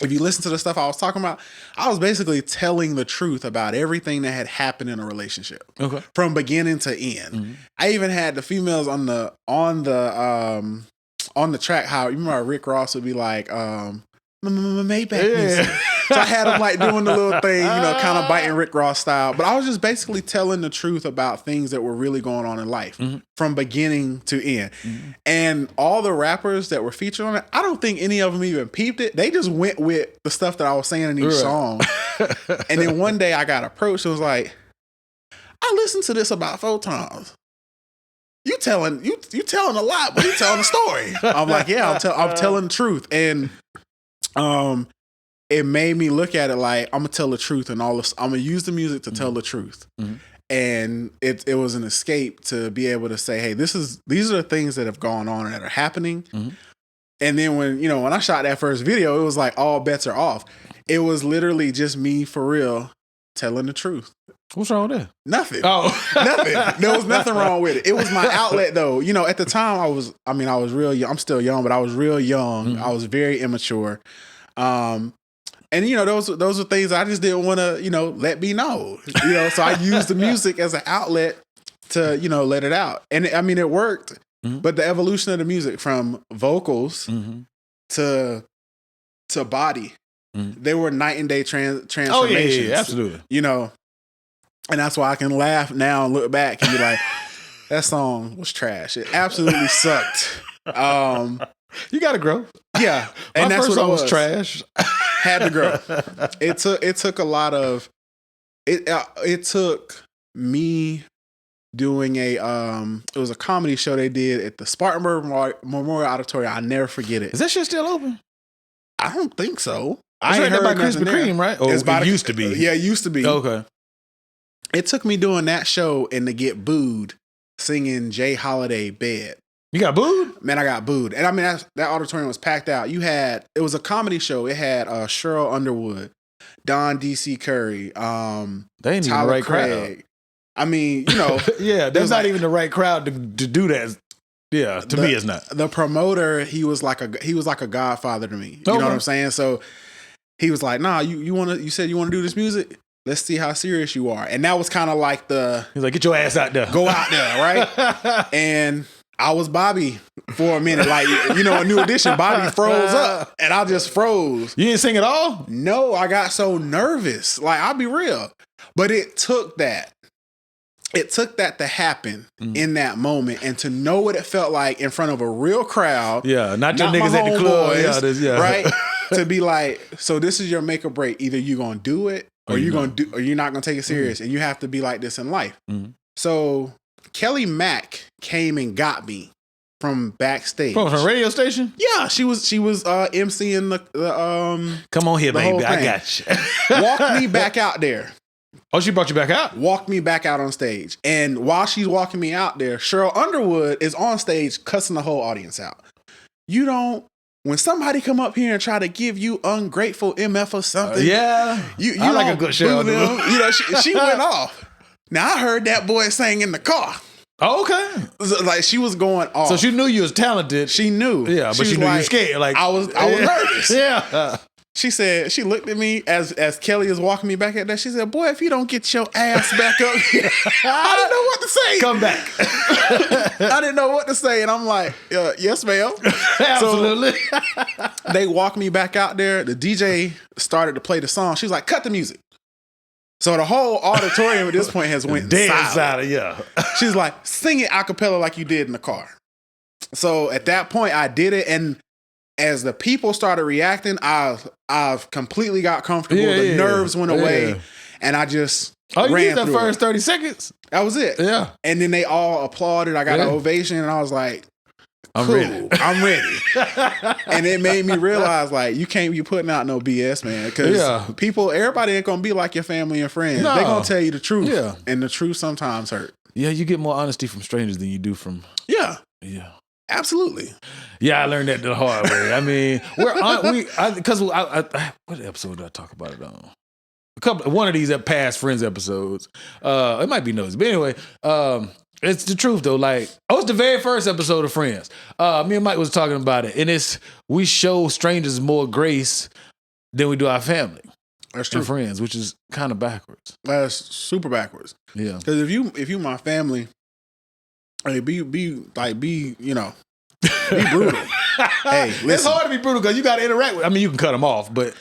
Speaker 3: if you listen to the stuff I was talking about, I was basically telling the truth about everything that had happened in a relationship. Okay. From beginning to end. Mm-hmm. I even had the females on the track, how you remember how Rick Ross would be like, Maybach music. So I had them like doing the little thing, kind of biting Rick Ross style. But I was just basically telling the truth about things that were really going on in life from beginning to end. Mm-hmm. And all the rappers that were featured on it, I don't think any of them even peeped it. They just went with the stuff that I was saying in each song. And then one day I got approached and was like, I listened to this about 4 times. You telling a lot, but you telling a story. I'm like, yeah, I'm telling the truth. And it made me look at it like, I'm gonna tell the truth and all this. I'm gonna use the music to tell the truth. Mm-hmm. And it was an escape to be able to say, hey, these are the things that have gone on and that are happening. Mm-hmm. And then when I shot that first video, it was like all bets are off. It was literally just me for real telling the truth.
Speaker 2: What's wrong with that?
Speaker 3: Nothing.
Speaker 2: Oh,
Speaker 3: nothing. There was nothing wrong with it. It was my outlet though. At the time I was real young. I'm still young, but I was real young. Mm-hmm. I was very immature. And those are things I just didn't want to, let me know. So I used the music as an outlet to, let it out. And it worked. Mm-hmm. But the evolution of the music from vocals to body, they were night and day transformations.
Speaker 2: Oh yeah, absolutely.
Speaker 3: And that's why I can laugh now and look back and be like, that song was trash. It absolutely sucked.
Speaker 2: You got to grow.
Speaker 3: Yeah,
Speaker 2: and that's what was trash.
Speaker 3: Had to grow. It took a lot of it. It took me doing it was a comedy show they did at the Spartanburg Memorial Auditorium. I'll never forget it.
Speaker 2: Is that shit still open?
Speaker 3: I don't think so.
Speaker 2: I ain't heard by Krispy Kreme, right? Oh, it used to be.
Speaker 3: Yeah, it used to be.
Speaker 2: Okay.
Speaker 3: It took me doing that show and to get booed singing Jay Holiday Bed.
Speaker 2: You got booed?
Speaker 3: Man, I got booed. And that auditorium was packed out. It was a comedy show. It had Cheryl Underwood, Don D.C. Curry,
Speaker 2: they ain't even
Speaker 3: Tyler
Speaker 2: the right
Speaker 3: Craig.
Speaker 2: crowd. Yeah, that's not even the right crowd to do that. Yeah, to me it's not.
Speaker 3: The promoter, he was like a godfather to me. You know what I'm saying? So he was like, nah, you said you want to do this music? Let's see how serious you are. And that was kind of like he's
Speaker 2: like, get your ass out there.
Speaker 3: Go out there, right? And I was Bobby for a minute. Like, a New Edition, Bobby froze up. And I just froze.
Speaker 2: You didn't sing at all?
Speaker 3: No, I got so nervous. Like, I'll be real. But it took that. It took that to happen in that moment and to know what it felt like in front of a real crowd.
Speaker 2: Yeah, not your niggas at the club.
Speaker 3: Right? To be like, so this is your make or break. Either you're going to do it or you're not going to take it serious. And you have to be like this in life. Mm-hmm. So Kelly Mack came and got me from backstage.
Speaker 2: From her radio station?
Speaker 3: Yeah, she was emceeing the
Speaker 2: Come on here, baby. I got you.
Speaker 3: Walked me back out there.
Speaker 2: Oh, she brought you back out?
Speaker 3: Walked me back out on stage. And while she's walking me out there, Cheryl Underwood is on stage cussing the whole audience out. When somebody come up here and try to give you ungrateful MF or something,
Speaker 2: I like a good Cheryl Underwood.
Speaker 3: She went off. Now I heard that boy sang in the car.
Speaker 2: Oh, okay.
Speaker 3: Like she was going off.
Speaker 2: So she knew you was talented.
Speaker 3: She knew.
Speaker 2: Yeah, but she knew you were scared. Like
Speaker 3: I was nervous.
Speaker 2: Yeah.
Speaker 3: She said, she looked at me as Kelly is walking me back at that. She said, boy, if you don't get your ass back up here, I didn't know what to say.
Speaker 2: Come back.
Speaker 3: I didn't know what to say. And I'm like, yes, ma'am.
Speaker 2: Absolutely.
Speaker 3: So they walked me back out there. The DJ started to play the song. She's like, cut the music. So the whole auditorium at this point has went
Speaker 2: dead
Speaker 3: silent.
Speaker 2: Yeah.
Speaker 3: She's like, sing it a cappella like you did in the car. So at that point, I did it. And as the people started reacting, I've completely got comfortable. The nerves went away, and I just ran
Speaker 2: that
Speaker 3: through
Speaker 2: first
Speaker 3: it.
Speaker 2: 30 seconds.
Speaker 3: That was it.
Speaker 2: Yeah,
Speaker 3: and then they all applauded. I got an ovation, and I was like,
Speaker 2: I'm
Speaker 3: cool,
Speaker 2: ready.
Speaker 3: I'm ready. And it made me realize, like, you can't be putting out no BS, man. Because everybody ain't gonna be like your family and friends.
Speaker 2: No.
Speaker 3: They're gonna tell you the truth.
Speaker 2: Yeah,
Speaker 3: and the truth sometimes hurt.
Speaker 2: Yeah, you get more honesty from strangers than you do from.
Speaker 3: Yeah.
Speaker 2: Yeah.
Speaker 3: Absolutely.
Speaker 2: Yeah, I learned that the hard way. I mean, what episode did I talk about it on? One of these past Friends episodes. It might be Nosey, but anyway, it's the truth though. Like, it's the very first episode of Friends. Me and Mike was talking about it, and we show strangers more grace than we do our family.
Speaker 3: That's true.
Speaker 2: And friends, which is kind of backwards.
Speaker 3: That's super backwards.
Speaker 2: Yeah,
Speaker 3: because if you my family. Hey, be brutal. Hey, listen.
Speaker 2: It's hard to be brutal because you got to interact with. I mean, you can cut them off, but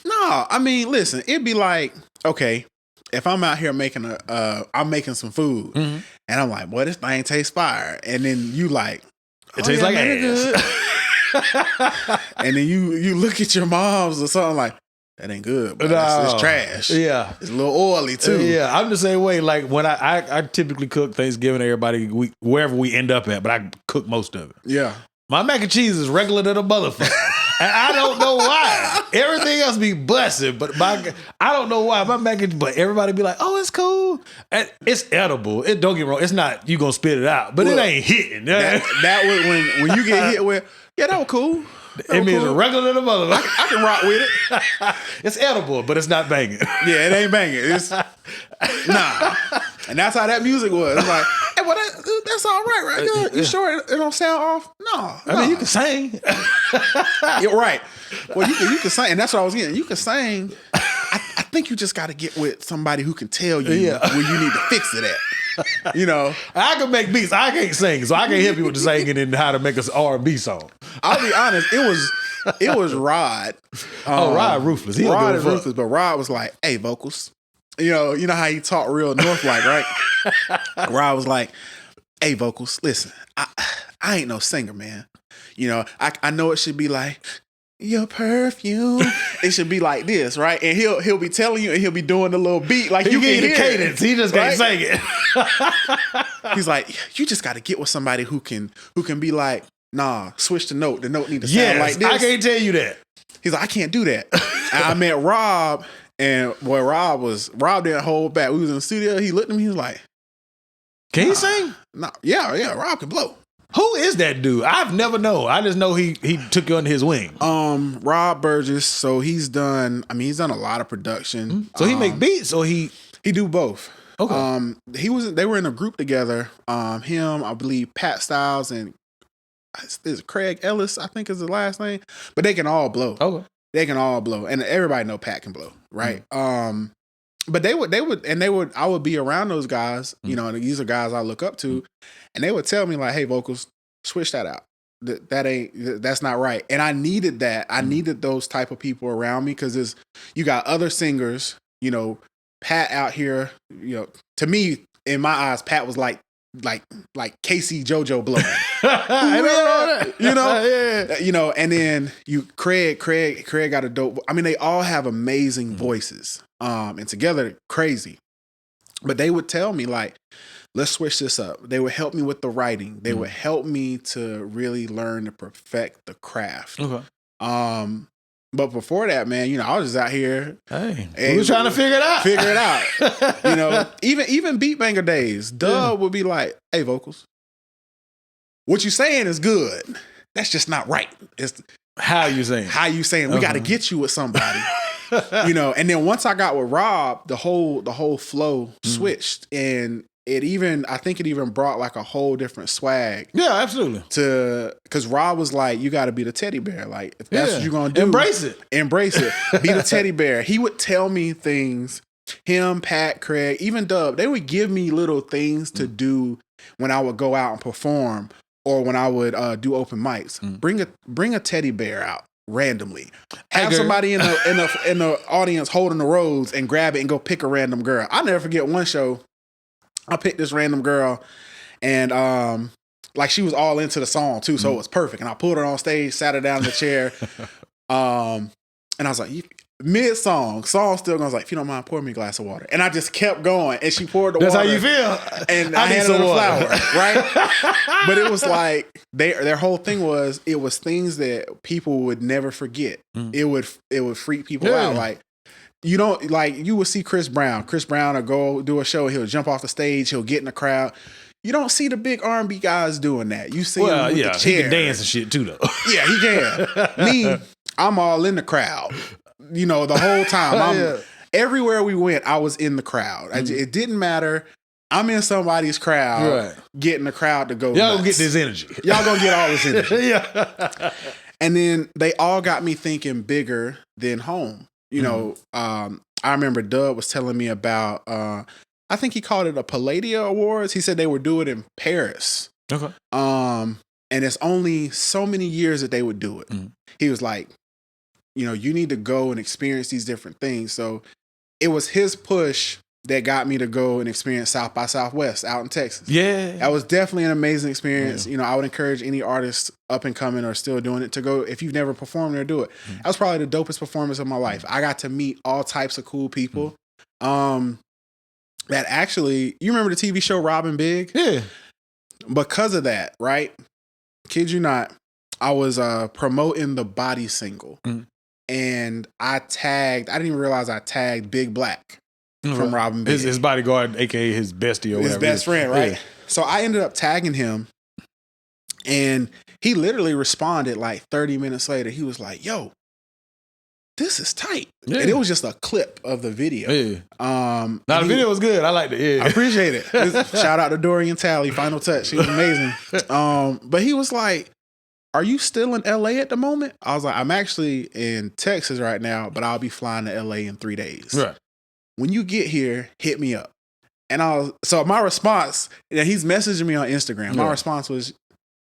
Speaker 3: no. I mean, listen. It'd be like, okay, if I'm out here making I'm making some food, and I'm like, boy, this thing tastes fire, and then you like,
Speaker 2: it tastes like ass,
Speaker 3: and then you look at your moms or something like, that ain't good, but it's trash.
Speaker 2: Yeah.
Speaker 3: It's a little oily too.
Speaker 2: Yeah, I'm the same way. Like when I typically cook Thanksgiving, everybody, wherever we end up at, but I cook most of it.
Speaker 3: Yeah.
Speaker 2: My mac and cheese is regular to the motherfucker. And I don't know why. Everything else be blessed, but I don't know why. My mac and but everybody be like, oh, it's cool. And it's edible. Don't get me wrong. It's not you gonna spit it out, but it ain't hitting.
Speaker 3: That would when you get hit with, yeah, that was cool.
Speaker 2: It means
Speaker 3: cool.
Speaker 2: regular to the motherfucker.
Speaker 3: I can rock with it.
Speaker 2: It's edible, but it's not banging.
Speaker 3: Yeah, it ain't banging. It's nah. And that's how that music was. It's like, hey, well, that's all right? You sure it don't sound off? No.
Speaker 2: I mean, you can sing.
Speaker 3: You're right. Well, you can sing, and that's what I was getting. You can sing. I think you just got to get with somebody who can tell you where you need to fix it at.
Speaker 2: I can make beats. I can't sing, so I can't help you with the singing and how to make an R&B song.
Speaker 3: I'll be honest. It was Rod.
Speaker 2: Rod ruthless.
Speaker 3: Rod is ruthless, but Rod was like, "Hey, vocals." You know how he talk real North like, right? Rod was like, "Hey, vocals. Listen, I ain't no singer, man. I know it should be like." Your perfume. It should be like this, right? And he'll be telling you, and he'll be doing the little beat like you can
Speaker 2: the
Speaker 3: hear
Speaker 2: cadence. He just can't sing it.
Speaker 3: He's like, you just got to get with somebody who can be like, nah, switch the note. The note need to sound like this.
Speaker 2: I can't tell you that.
Speaker 3: He's like, I can't do that. And I met Rob, and boy, Rob didn't hold back. We was in the studio. He looked at me. He was like,
Speaker 2: "Can he sing?"
Speaker 3: Nah, yeah, Rob can blow.
Speaker 2: Who is that dude? I've never known. I just know he took you under his wing.
Speaker 3: Rob Burgess. So he's done a lot of production.
Speaker 2: Mm-hmm. So he make beats, or he
Speaker 3: do both.
Speaker 2: Okay.
Speaker 3: They were in a group together. Him, I believe, Pat Styles, and is Craig Ellis, I think is the last name. But they can all blow.
Speaker 2: Okay.
Speaker 3: They can all blow, and everybody know Pat can blow, right? Mm-hmm. But they would. I would be around those guys, and these are guys I look up to, and they would tell me like, "Hey, vocals, switch that out. That's not right." And I needed that. I needed those type of people around me because you got other singers, Pat out here. To me, in my eyes, Pat was like Casey JoJo blowing. And then Craig got a dope. I mean, they all have amazing voices. And together, crazy. But they would tell me like, let's switch this up. They would help me with the writing. They would help me to really learn to perfect the craft.
Speaker 2: Okay.
Speaker 3: But before that, man, I was just out here.
Speaker 2: Hey, we were trying to figure it
Speaker 3: out. Even beat banger days, Dub would be like, "Hey, vocals, what you saying is good. That's just not right. It's
Speaker 2: how you saying.
Speaker 3: We got to get you with somebody." And then once I got with Rob, the whole flow switched, and I think it even brought like a whole different swag.
Speaker 2: Yeah, absolutely.
Speaker 3: Because Rob was like, you got to be the teddy bear. Like, if that's what you're going to do.
Speaker 2: Embrace it.
Speaker 3: Be the teddy bear. He would tell me things, him, Pat, Craig, even Dub, they would give me little things to do when I would go out and perform or when I would do open mics. Bring a teddy bear out randomly. Have somebody in the audience holding the rose and grab it and go pick a random girl. I'll never forget one show. I picked this random girl and like she was all into the song too, so it was perfect. And I pulled her on stage, sat her down in the chair. And I was like, mid-song still going, like, if you don't mind, pour me a glass of water. And I just kept going. And she poured the water.
Speaker 2: That's how you feel?
Speaker 3: And I handed her a flower, right? But it was like, their whole thing was, it was things that people would never forget. It would freak people out. Like, you don't, like, you would see Chris Brown. Chris Brown would go do a show, he'll jump off the stage, he'll get in the crowd. You don't see the big R&B guys doing that. You see him with the chair.
Speaker 2: He can dance and shit too, though.
Speaker 3: Yeah, he can. Me, I'm all in the crowd. You know, the whole time. Everywhere we went, I was in the crowd. It didn't matter. I'm in somebody's crowd, getting the crowd to go
Speaker 2: Y'all
Speaker 3: nuts.
Speaker 2: gonna get this energy.
Speaker 3: Y'all gonna get all this energy.
Speaker 2: Yeah.
Speaker 3: And then they all got me thinking bigger than home. You know, I remember Doug was telling me about, I think he called it a Palladia Awards. He said they would do it in Paris.
Speaker 2: Okay.
Speaker 3: And it's only so many years that they would do it. He was like, you know, you need to go and experience these different things. So it was his push that got me to go and experience South by Southwest out in Texas.
Speaker 2: Yeah.
Speaker 3: That was definitely an amazing experience. You know, I would encourage any artist up and coming or still doing it to go, if you've never performed there, do it. That was probably the dopest performance of my life. I got to meet all types of cool people. That actually, you remember the TV show Robin Big?
Speaker 2: Yeah.
Speaker 3: Because of that, right? Kid you not, I was promoting the Body single. And I didn't even realize I tagged Big Black from Robin Big.
Speaker 2: His bodyguard, aka his bestie or whatever.
Speaker 3: His best friend, right?
Speaker 2: Yeah.
Speaker 3: So I ended up tagging him and he literally responded like 30 minutes later. He was like, yo, this is tight. Yeah. And it was just a clip of the video.
Speaker 2: Yeah. Now the video was good. I liked it. Yeah.
Speaker 3: I appreciate it. Shout out to Dorian Talley, Final Touch. She was amazing. But he was like, are you still in LA at the moment? I was like, I'm actually in Texas right now, but I'll be flying to LA in 3 days. Right. When you get here, hit me up. And so my response, and he's messaging me on Instagram. My response was,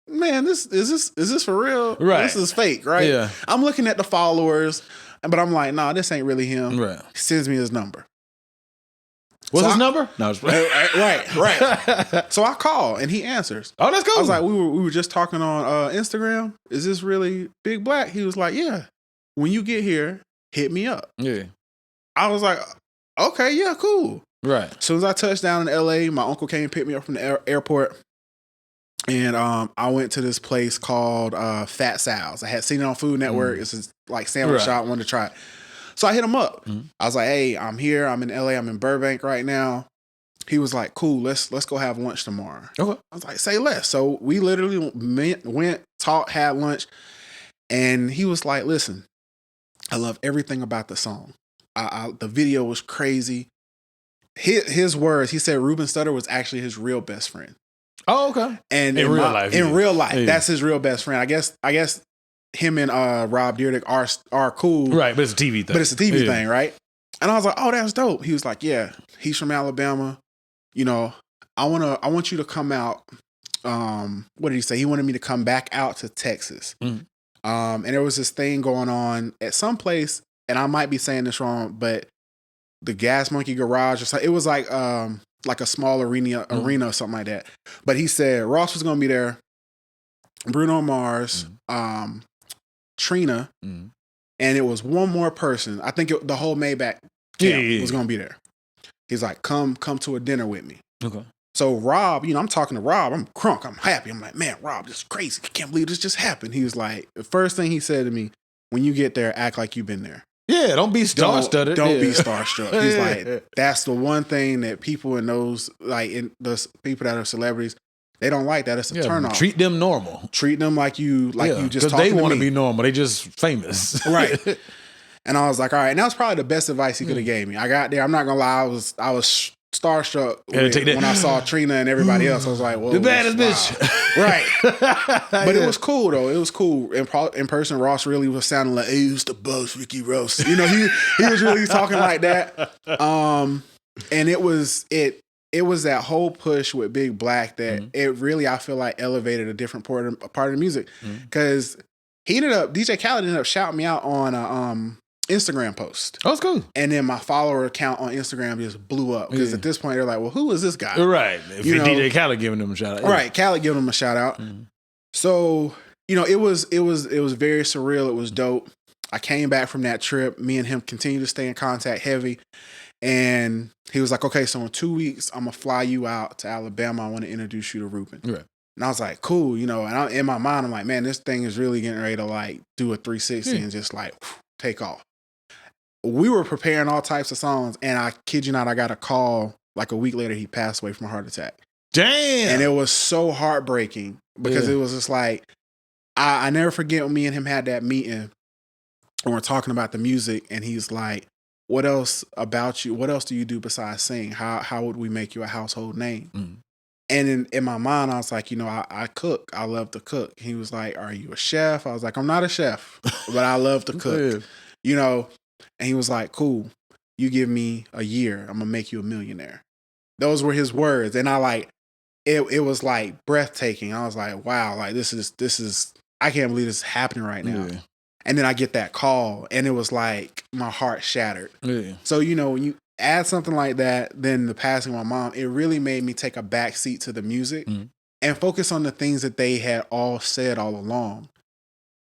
Speaker 3: man, is this for real?
Speaker 2: Right.
Speaker 3: This is fake, right? Yeah. I'm looking at the followers, but I'm like, nah, this ain't really him. Right. He sends me his number.
Speaker 2: What's his number? No,
Speaker 3: right. So I call and he answers.
Speaker 2: Oh, that's cool.
Speaker 3: I was like, we were just talking on Instagram. Is this really Big Black? He was like, yeah. When you get here, hit me up. Yeah. I was like, okay, yeah, cool. Right. As soon as I touched down in LA, my uncle came and picked me up from the airport. And I went to this place called Fat Sal's. I had seen it on Food Network. It's this like sandwich shop. I wanted to try it. So I hit him up. I was like, hey, I'm here. I'm in LA. I'm in Burbank right now. He was like, cool, let's go have lunch tomorrow. Okay. I was like, say less. So we literally went, talked, had lunch. And he was like, listen, I love everything about the song. The video was crazy. His words, he said Ruben Studdard was actually his real best friend.
Speaker 2: Oh, okay.
Speaker 3: And in real life, that's his real best friend. I guess him and Rob Dyrdek are cool.
Speaker 2: Right, but it's a TV thing.
Speaker 3: But it's a TV thing, right? And I was like, oh, that's dope. He was like, yeah, he's from Alabama. You know, I want you to come out. What did he say? He wanted me to come back out to Texas. And there was this thing going on at some place, and I might be saying this wrong, but the Gas Monkey Garage or something. It was like a small arena or something like that. But he said Ross was going to be there, Bruno Mars, Trina, and it was one more person. I think the whole Maybach camp was going to be there. He's like, come to a dinner with me. Okay. So Rob, I'm talking to Rob. I'm crunk. I'm happy. I'm like, man, Rob, this is crazy. I can't believe this just happened. He was like, the first thing he said to me, when you get there, act like you've been there.
Speaker 2: Yeah, don't be star-studded.
Speaker 3: Don't be starstruck. He's like, that's the one thing that people in those, like in the people that are celebrities, they don't like that. It's a turn off.
Speaker 2: Treat them normal.
Speaker 3: Treat them like you just
Speaker 2: because they want to be normal. They just famous.
Speaker 3: Right. And I was like, all right. And that was probably the best advice he could have gave me. I got there. I'm not gonna lie. I was starstruck
Speaker 2: take that.
Speaker 3: when I saw Trina and everybody else. I was like, whoa.
Speaker 2: The baddest
Speaker 3: wow.
Speaker 2: bitch.
Speaker 3: Right. But it was cool, though. It was cool. In person, Ross really was sounding like, hey, he used to boast Ricky Ross. You know, he was really talking like that. And it was that whole push with Big Black that it really, I feel like, elevated a different part of the music. Because DJ Khaled ended up shouting me out on a Instagram post.
Speaker 2: Oh, it's cool.
Speaker 3: And then my follower account on Instagram just blew up. Because at this point, they're like, well, who is this guy?
Speaker 2: Right. If DJ Khaled giving them a shout out.
Speaker 3: Right. Khaled giving him a shout out. So, you know, it was very surreal. It was dope. I came back from that trip. Me and him continued to stay in contact heavy. And he was like, okay, so in 2 weeks, I'm going to fly you out to Alabama. I want to introduce you to Ruben.
Speaker 2: Right.
Speaker 3: And I was like, cool, you know, and in my mind, I'm like, man, this thing is really getting ready to like do a 360 and just like take off. We were preparing all types of songs, and I kid you not, I got a call like a week later, he passed away from a heart attack.
Speaker 2: Damn.
Speaker 3: And it was so heartbreaking because it was just like, I never forget when me and him had that meeting and we're talking about the music, and he's like, what else about you? What else do you do besides sing? How would we make you a household name? And in my mind, I was like, you know, I cook. I love to cook. He was like, are you a chef? I was like, I'm not a chef, but I love to cook. You know, and he was like, cool. You give me a year, I'm gonna make you a millionaire. Those were his words, and I like it was like breathtaking. I was like, wow, like this is I can't believe this is happening right now. Yeah. And then I get that call, and it was like my heart shattered. Yeah. So, you know, when you add something like that, then the passing of my mom, it really made me take a back seat to the music and focus on the things that they had all said all along.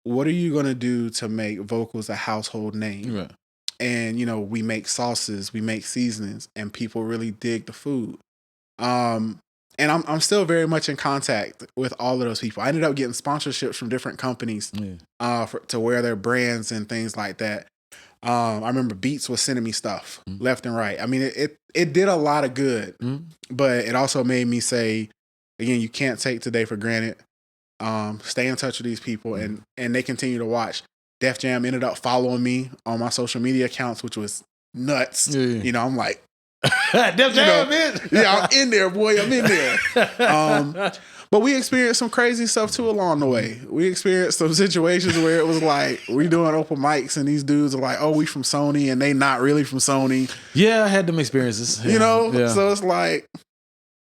Speaker 3: What are you going to do to make vocals a household name? Right. And, you know, we make sauces, we make seasonings, and people really dig the food. And I'm still very much in contact with all of those people. I ended up getting sponsorships from different companies to wear their brands and things like that. I remember Beats was sending me stuff left and right. I mean, it did a lot of good, but it also made me say, again, you can't take today for granted. Stay in touch with these people, and they continue to watch. Def Jam ended up following me on my social media accounts, which was nuts. Yeah. You know, I'm like,
Speaker 2: Def Jam, bitch.
Speaker 3: Yeah, I'm in there, boy. I'm in there. But we experienced some crazy stuff too along the way. We experienced some situations where it was like we doing open mics and these dudes are like, "Oh, we from Sony," and they not really from Sony.
Speaker 2: Yeah, I had them experiences. Yeah.
Speaker 3: You know, so it's like,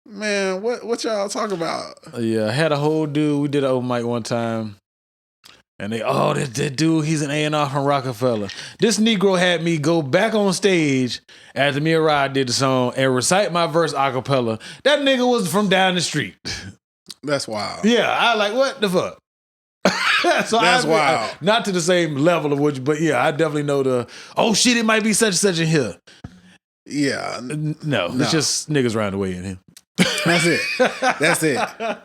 Speaker 3: man, what y'all talk about?
Speaker 2: Yeah, I had a whole dude. We did an open mic one time. And that dude, he's an A&R from Rockefeller. This Negro had me go back on stage after me and Rod did the song and recite my verse a cappella. That nigga was from down the street.
Speaker 3: That's wild.
Speaker 2: Yeah, I like, what the fuck? So
Speaker 3: that's wild.
Speaker 2: Not to the same level of what but yeah, I definitely know shit, it might be such and such in here.
Speaker 3: Yeah.
Speaker 2: No, it's just niggas around the way in here.
Speaker 3: That's it.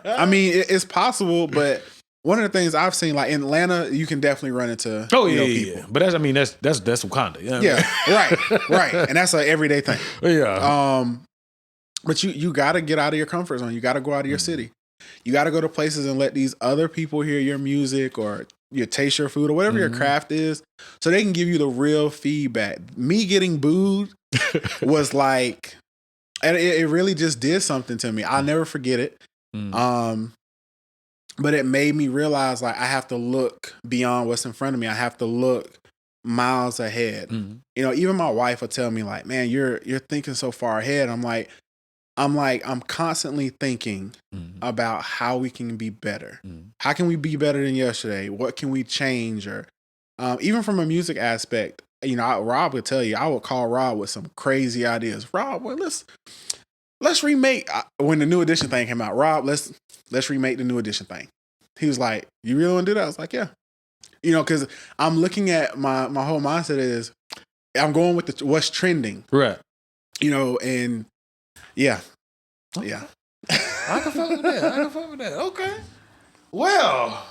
Speaker 3: I mean, it's possible, but one of the things I've seen, like in Atlanta, you can definitely run into people.
Speaker 2: Yeah. But that's Wakanda. You know
Speaker 3: right. And that's an everyday thing.
Speaker 2: Yeah.
Speaker 3: But you got to get out of your comfort zone. You got to go out of your city. You got to go to places and let these other people hear your music or you taste your food or whatever your craft is, so they can give you the real feedback. Me getting booed was like, and it really just did something to me. I'll never forget it. But it made me realize, like, I have to look beyond what's in front of me. I have to look miles ahead. You know, even my wife will tell me, like, man, you're thinking so far ahead. I'm constantly thinking about how we can be better. How can we be better than yesterday? What can we change? Or even from a music aspect, you know, Rob would tell you, I would call Rob with some crazy ideas. Rob, well, let's remake when the New Edition thing came out. Rob, let's remake the New Edition thing. He was like, you really want to do that? I was like, yeah. You know, because I'm looking at my whole mindset is I'm going with what's trending.
Speaker 2: Right.
Speaker 3: You know, and yeah. Yeah.
Speaker 2: I can fuck with that. Okay. Well,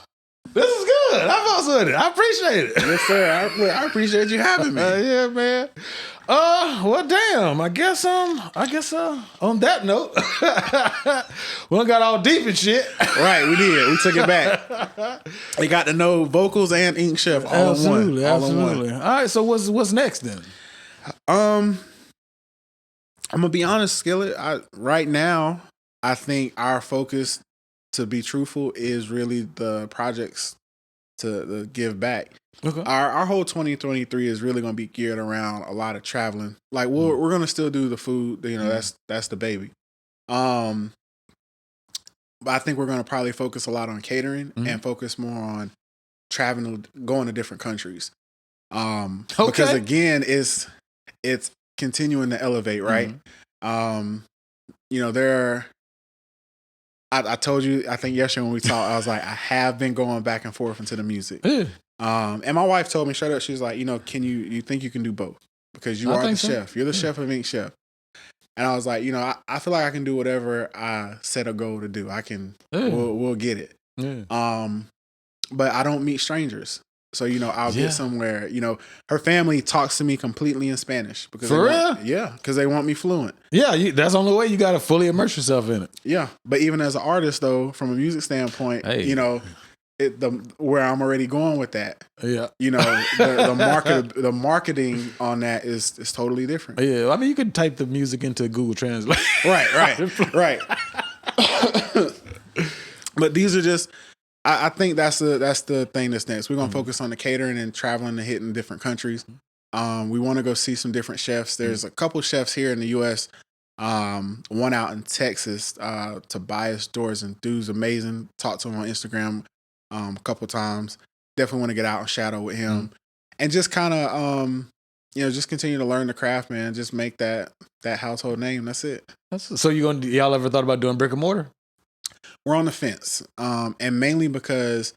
Speaker 2: this is good. I fucks with it. I appreciate it.
Speaker 3: Yes, sir. I appreciate you having me.
Speaker 2: Yeah, man. Well, damn. I guess on that note, we done got all deep and shit.
Speaker 3: Right, we did. We took it back. We got to know vocals and Ink Chef all in one.
Speaker 2: Absolutely. All right, so what's next then?
Speaker 3: I'm gonna be honest, Skillet. Right now, I think our focus, to be truthful, is really the projects to give back.
Speaker 2: Okay.
Speaker 3: Our whole 2023 is really gonna be geared around a lot of traveling. Like we're gonna still do the food. You know, that's the baby. But I think we're gonna probably focus a lot on catering and focus more on traveling, going to different countries. Because again, it's continuing to elevate, right? You know, I told you, I think yesterday when we talked, I was like, I have been going back and forth into the music. And my wife told me straight up, she's like, you know, you think you can do both? Because you are the chef. You're the chef of Ink Chef. And I was like, you know, I feel like I can do whatever I set a goal to do. I can, we'll get it. But I don't meet strangers. So, you know, I'll get somewhere, you know, her family talks to me completely in Spanish. Because
Speaker 2: For real?
Speaker 3: Because they want me fluent.
Speaker 2: Yeah, that's the only way. You got to fully immerse yourself in it.
Speaker 3: Yeah. But even as an artist, though, from a music standpoint, you know, where I'm already going with that. Yeah. You know, the marketing on that is totally different.
Speaker 2: Yeah. I mean, you could type the music into Google Translate.
Speaker 3: Right. But these are just, I think that's the thing that's next. We're gonna focus on the catering and traveling and hitting different countries. We want to go see some different chefs. There's a couple chefs here in the U.S. One out in Texas, Tobias Doors, and dude's amazing. Talked to him on Instagram a couple times. Definitely want to get out and shadow with him, and just kind of you know, just continue to learn the craft, man. Just make that household name. That's it.
Speaker 2: So y'all ever thought about doing brick and mortar?
Speaker 3: We're on the fence, and mainly because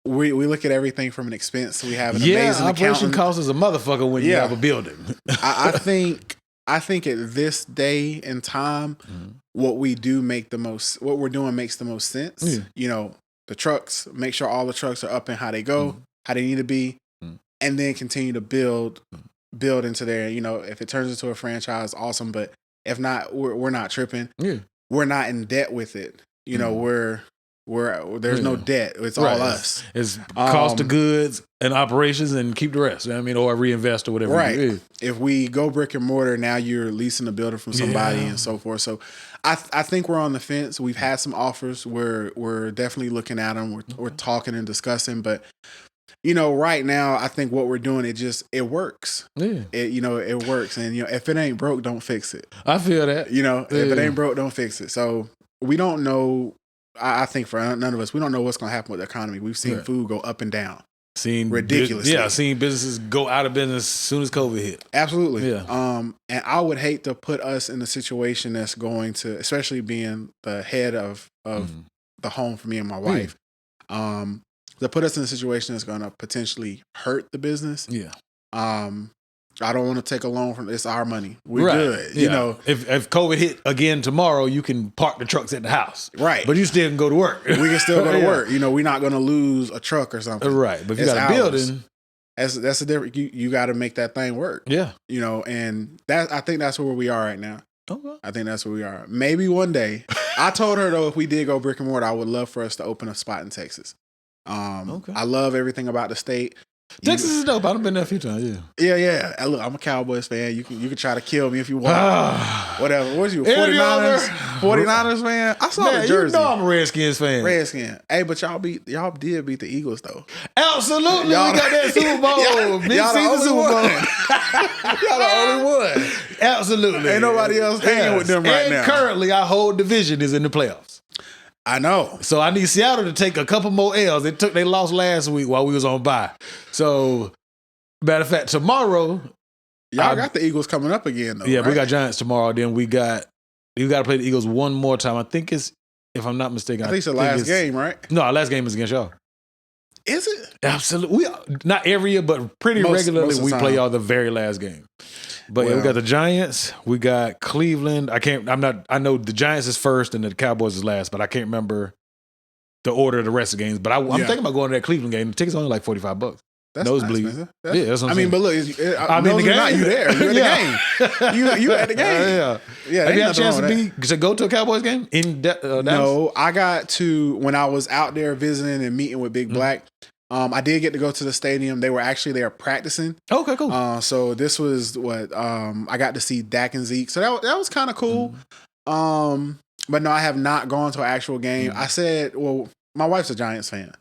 Speaker 3: we look at everything from an expense. We have an amazing
Speaker 2: operation
Speaker 3: accountant.
Speaker 2: Cost is a motherfucker when you have a building.
Speaker 3: I think at this day and time, what we're doing makes the most sense. Yeah. You know, the trucks, make sure all the trucks are up and how they go, how they need to be, and then continue to build into there. You know, if it turns into a franchise, awesome. But if not, we're not tripping. Yeah. We're not in debt with it. You know, there's no debt. It's all us.
Speaker 2: It's cost of goods and operations and keep the rest. I mean, or reinvest or whatever.
Speaker 3: Right. If we go brick and mortar, now you're leasing a building from somebody and so forth. So I think we're on the fence. We've had some offers. We're definitely looking at them. We're talking and discussing. But, you know, right now, I think what we're doing, it works. Yeah. It works. And, you know, if it ain't broke, don't fix it.
Speaker 2: I feel that.
Speaker 3: You know, if it ain't broke, don't fix it. So we don't know. I think for none of us, we don't know what's going to happen with the economy. We've seen food go up and down. Ridiculously.
Speaker 2: Seen businesses go out of business as soon as COVID hit.
Speaker 3: Absolutely. Yeah. And I would hate to put us in a situation that's going to, especially being the head of the home for me and my wife, to put us in a situation that's going to potentially hurt the business. Yeah. I don't want to take a loan from it's our money. We're good. Yeah. You know,
Speaker 2: if COVID hit again tomorrow, you can park the trucks at the house.
Speaker 3: Right.
Speaker 2: But you still can go to work.
Speaker 3: We can still go to work. You know, we're not going to lose a truck or something.
Speaker 2: Right. But if you got a building,
Speaker 3: that's a different. You got to make that thing work. Yeah. You know, and I think that's where we are right now. Okay. I think that's where we are. Maybe one day. I told her though, if we did go brick and mortar, I would love for us to open a spot in Texas. I love everything about the state.
Speaker 2: Texas is dope. I've been there a few times.
Speaker 3: Yeah. Look, I'm a Cowboys fan. You can try to kill me if you want. Whatever. What was you? 49ers fan. I saw the jersey.
Speaker 2: You know I'm a Redskins fan.
Speaker 3: Redskin. Hey, but y'all did beat the Eagles though.
Speaker 2: Absolutely. Y'all, we got that Super Bowl. Mid-season Super Bowl.
Speaker 3: Y'all the only one.
Speaker 2: Absolutely.
Speaker 3: Ain't nobody else hanging with them right now.
Speaker 2: And currently, our whole division is in the playoffs.
Speaker 3: I know.
Speaker 2: So I need Seattle to take a couple more L's. They lost last week while we was on bye. So, matter of fact, tomorrow,
Speaker 3: y'all got the Eagles coming up again, though.
Speaker 2: Yeah,
Speaker 3: right?
Speaker 2: We got Giants tomorrow. Then you got to play the Eagles one more time. I think it's, if I'm not mistaken,
Speaker 3: I think it's the last game, right?
Speaker 2: No, our last game is against y'all.
Speaker 3: Is it?
Speaker 2: Absolutely. Not every year, but pretty regularly we play y'all the very last game. But we got the Giants, we got Cleveland. I know the Giants is first and the Cowboys is last, but I can't remember the order of the rest of the games. But I'm thinking about going to that Cleveland game. The ticket's only like $45.
Speaker 3: That's
Speaker 2: nosebleed.
Speaker 3: That's what I'm saying. But look, I'm in the game. Not you there. You're at the game. You at the game. Yeah.
Speaker 2: Have you had a chance to go to a Cowboys game in Dallas?
Speaker 3: No, I got to when I was out there visiting and meeting with Big Black. I did get to go to the stadium. They were actually there practicing.
Speaker 2: Okay, cool.
Speaker 3: So this was what I got to see Dak and Zeke. So that was kind of cool. But no, I have not gone to an actual game. I said, well, my wife's a Giants fan,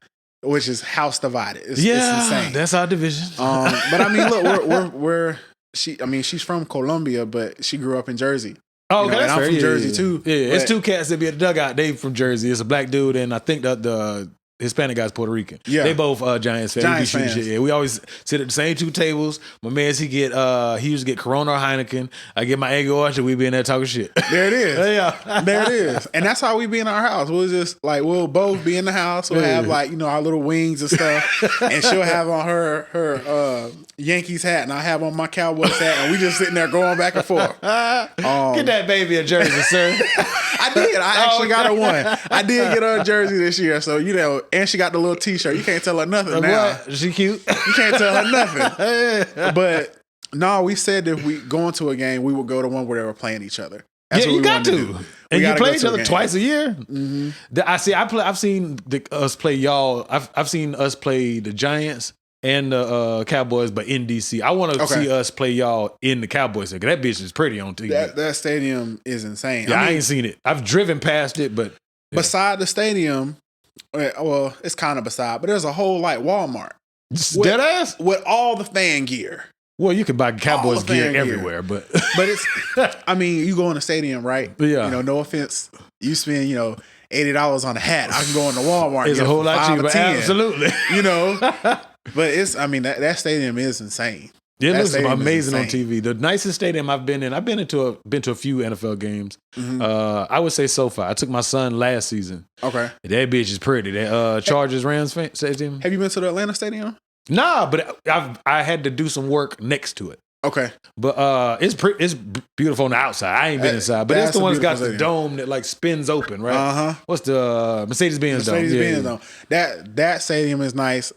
Speaker 3: which is house divided. It's insane.
Speaker 2: That's our division.
Speaker 3: But I mean, look, she's from Colombia, but she grew up in Jersey.
Speaker 2: Oh, okay,
Speaker 3: and I'm from Jersey too.
Speaker 2: Yeah, it's two cats that be at the dugout. They from Jersey. It's a black dude, and I think the Hispanic guy's Puerto Rican. Yeah, they both Giants fans.
Speaker 3: Giants fans.
Speaker 2: Shit. Yeah, we always sit at the same two tables. My man's he used to get Corona or Heineken. I get my egg orange, and we be in there talking shit.
Speaker 3: There it is.
Speaker 2: Yeah,
Speaker 3: there it is. And that's how we be in our house. We'll just we'll both be in the house. We'll have our little wings and stuff, and she'll have on her Yankees hat, and I have on my Cowboys hat, and we just sitting there going back and forth.
Speaker 2: Get that baby a jersey, sir.
Speaker 3: I did. I actually got her one. I did get her a jersey this year, so and she got the little T-shirt. You can't tell her nothing now.
Speaker 2: What? She cute.
Speaker 3: You can't tell her nothing. But no, we said that if we go into a game, we would go to one where they were playing each other. That's what
Speaker 2: you
Speaker 3: we
Speaker 2: got to.
Speaker 3: do.
Speaker 2: And you play each other twice a year.
Speaker 3: Mm-hmm.
Speaker 2: I've seen us play y'all. I've seen us play the Giants and the Cowboys, but in DC. I want to see us play y'all in the Cowboys. That bitch is pretty on TV.
Speaker 3: That stadium is insane.
Speaker 2: Yeah, I ain't seen it. I've driven past it, but
Speaker 3: beside the stadium. Well, it's kind of beside, but there's a whole Walmart.
Speaker 2: Dead ass?
Speaker 3: With all the fan gear.
Speaker 2: Well, you can buy Cowboys gear everywhere, but
Speaker 3: it's, I mean, you go in the stadium, right?
Speaker 2: Yeah.
Speaker 3: No offense. You spend, $80 on a hat. I can go into Walmart.
Speaker 2: It's a whole lot cheaper. Absolutely.
Speaker 3: But that stadium is insane.
Speaker 2: It looks amazing on TV. The nicest stadium I've been in. I've been to a few NFL games. Mm-hmm. I would say SoFi. I took my son last season. Okay, that bitch is pretty. That Chargers Rams stadium.
Speaker 3: Have you been to the Atlanta stadium?
Speaker 2: Nah, but I had to do some work next to it.
Speaker 3: Okay,
Speaker 2: but it's beautiful on the outside. I ain't been inside, but it's the one that's got the dome that spins open, right?
Speaker 3: Uh huh.
Speaker 2: What's the Mercedes-Benz dome?
Speaker 3: Mercedes-Benz dome. That stadium is nice.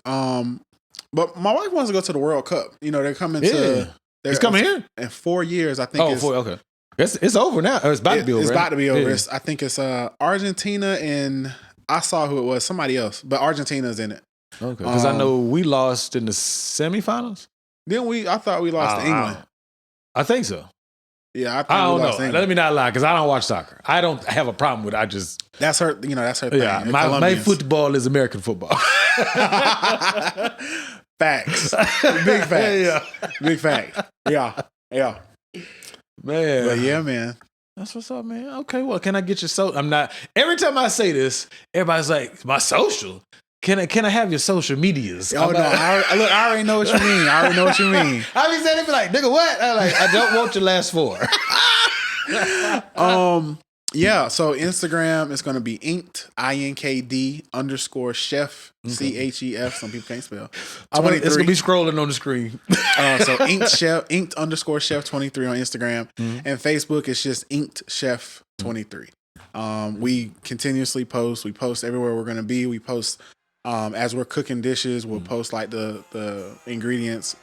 Speaker 3: But my wife wants to go to the World Cup. They're coming to.
Speaker 2: It's coming here
Speaker 3: in 4 years. I think.
Speaker 2: Okay. It's over now. It's about to be over.
Speaker 3: It's about to be over.
Speaker 2: Yeah.
Speaker 3: I think it's Argentina and I saw who it was. Somebody else, but Argentina's in it.
Speaker 2: Okay. Because I know we lost in the semifinals.
Speaker 3: Didn't we? I thought we lost to England.
Speaker 2: I think so.
Speaker 3: Yeah,
Speaker 2: I don't know. Let me not lie, because I don't watch soccer. I don't have a problem with it.
Speaker 3: That's her. That's her thing.
Speaker 2: Yeah, my football is American football.
Speaker 3: Facts. Big facts. Yeah. Big facts. Yeah.
Speaker 2: Man.
Speaker 3: But yeah, man.
Speaker 2: That's what's up, man. Okay, well, can I get your social? I'm not. Every time I say this, everybody's like, my social? Can I have your social medias?
Speaker 3: Oh, no. I already know what you mean. I be
Speaker 2: saying, they be like, nigga, what? I don't want your last four.
Speaker 3: Yeah, so Instagram is going to be inked, INKD _chef, CHEF. Some people can't spell.
Speaker 2: It's going to be scrolling on the screen.
Speaker 3: So inked _chef 23 on Instagram. Mm-hmm. And Facebook is just inked chef 23. We continuously post. We post everywhere we're going to be. We post as we're cooking dishes. We'll post the ingredients.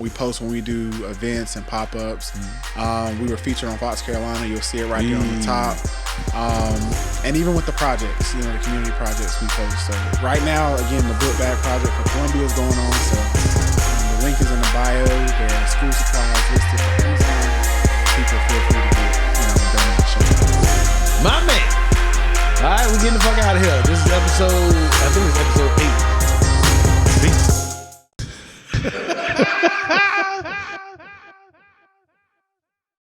Speaker 3: We post when we do events and pop-ups. We were featured on Fox Carolina. You'll see it right there on the top. And even with the projects, the community projects we post. So right now, again, the Bookbag project for Columbia is going on. So the link is in the bio. There are school supplies listed for Amazon. People feel free to get, donate.
Speaker 2: My man. All right, we're getting the fuck out of here. This is episode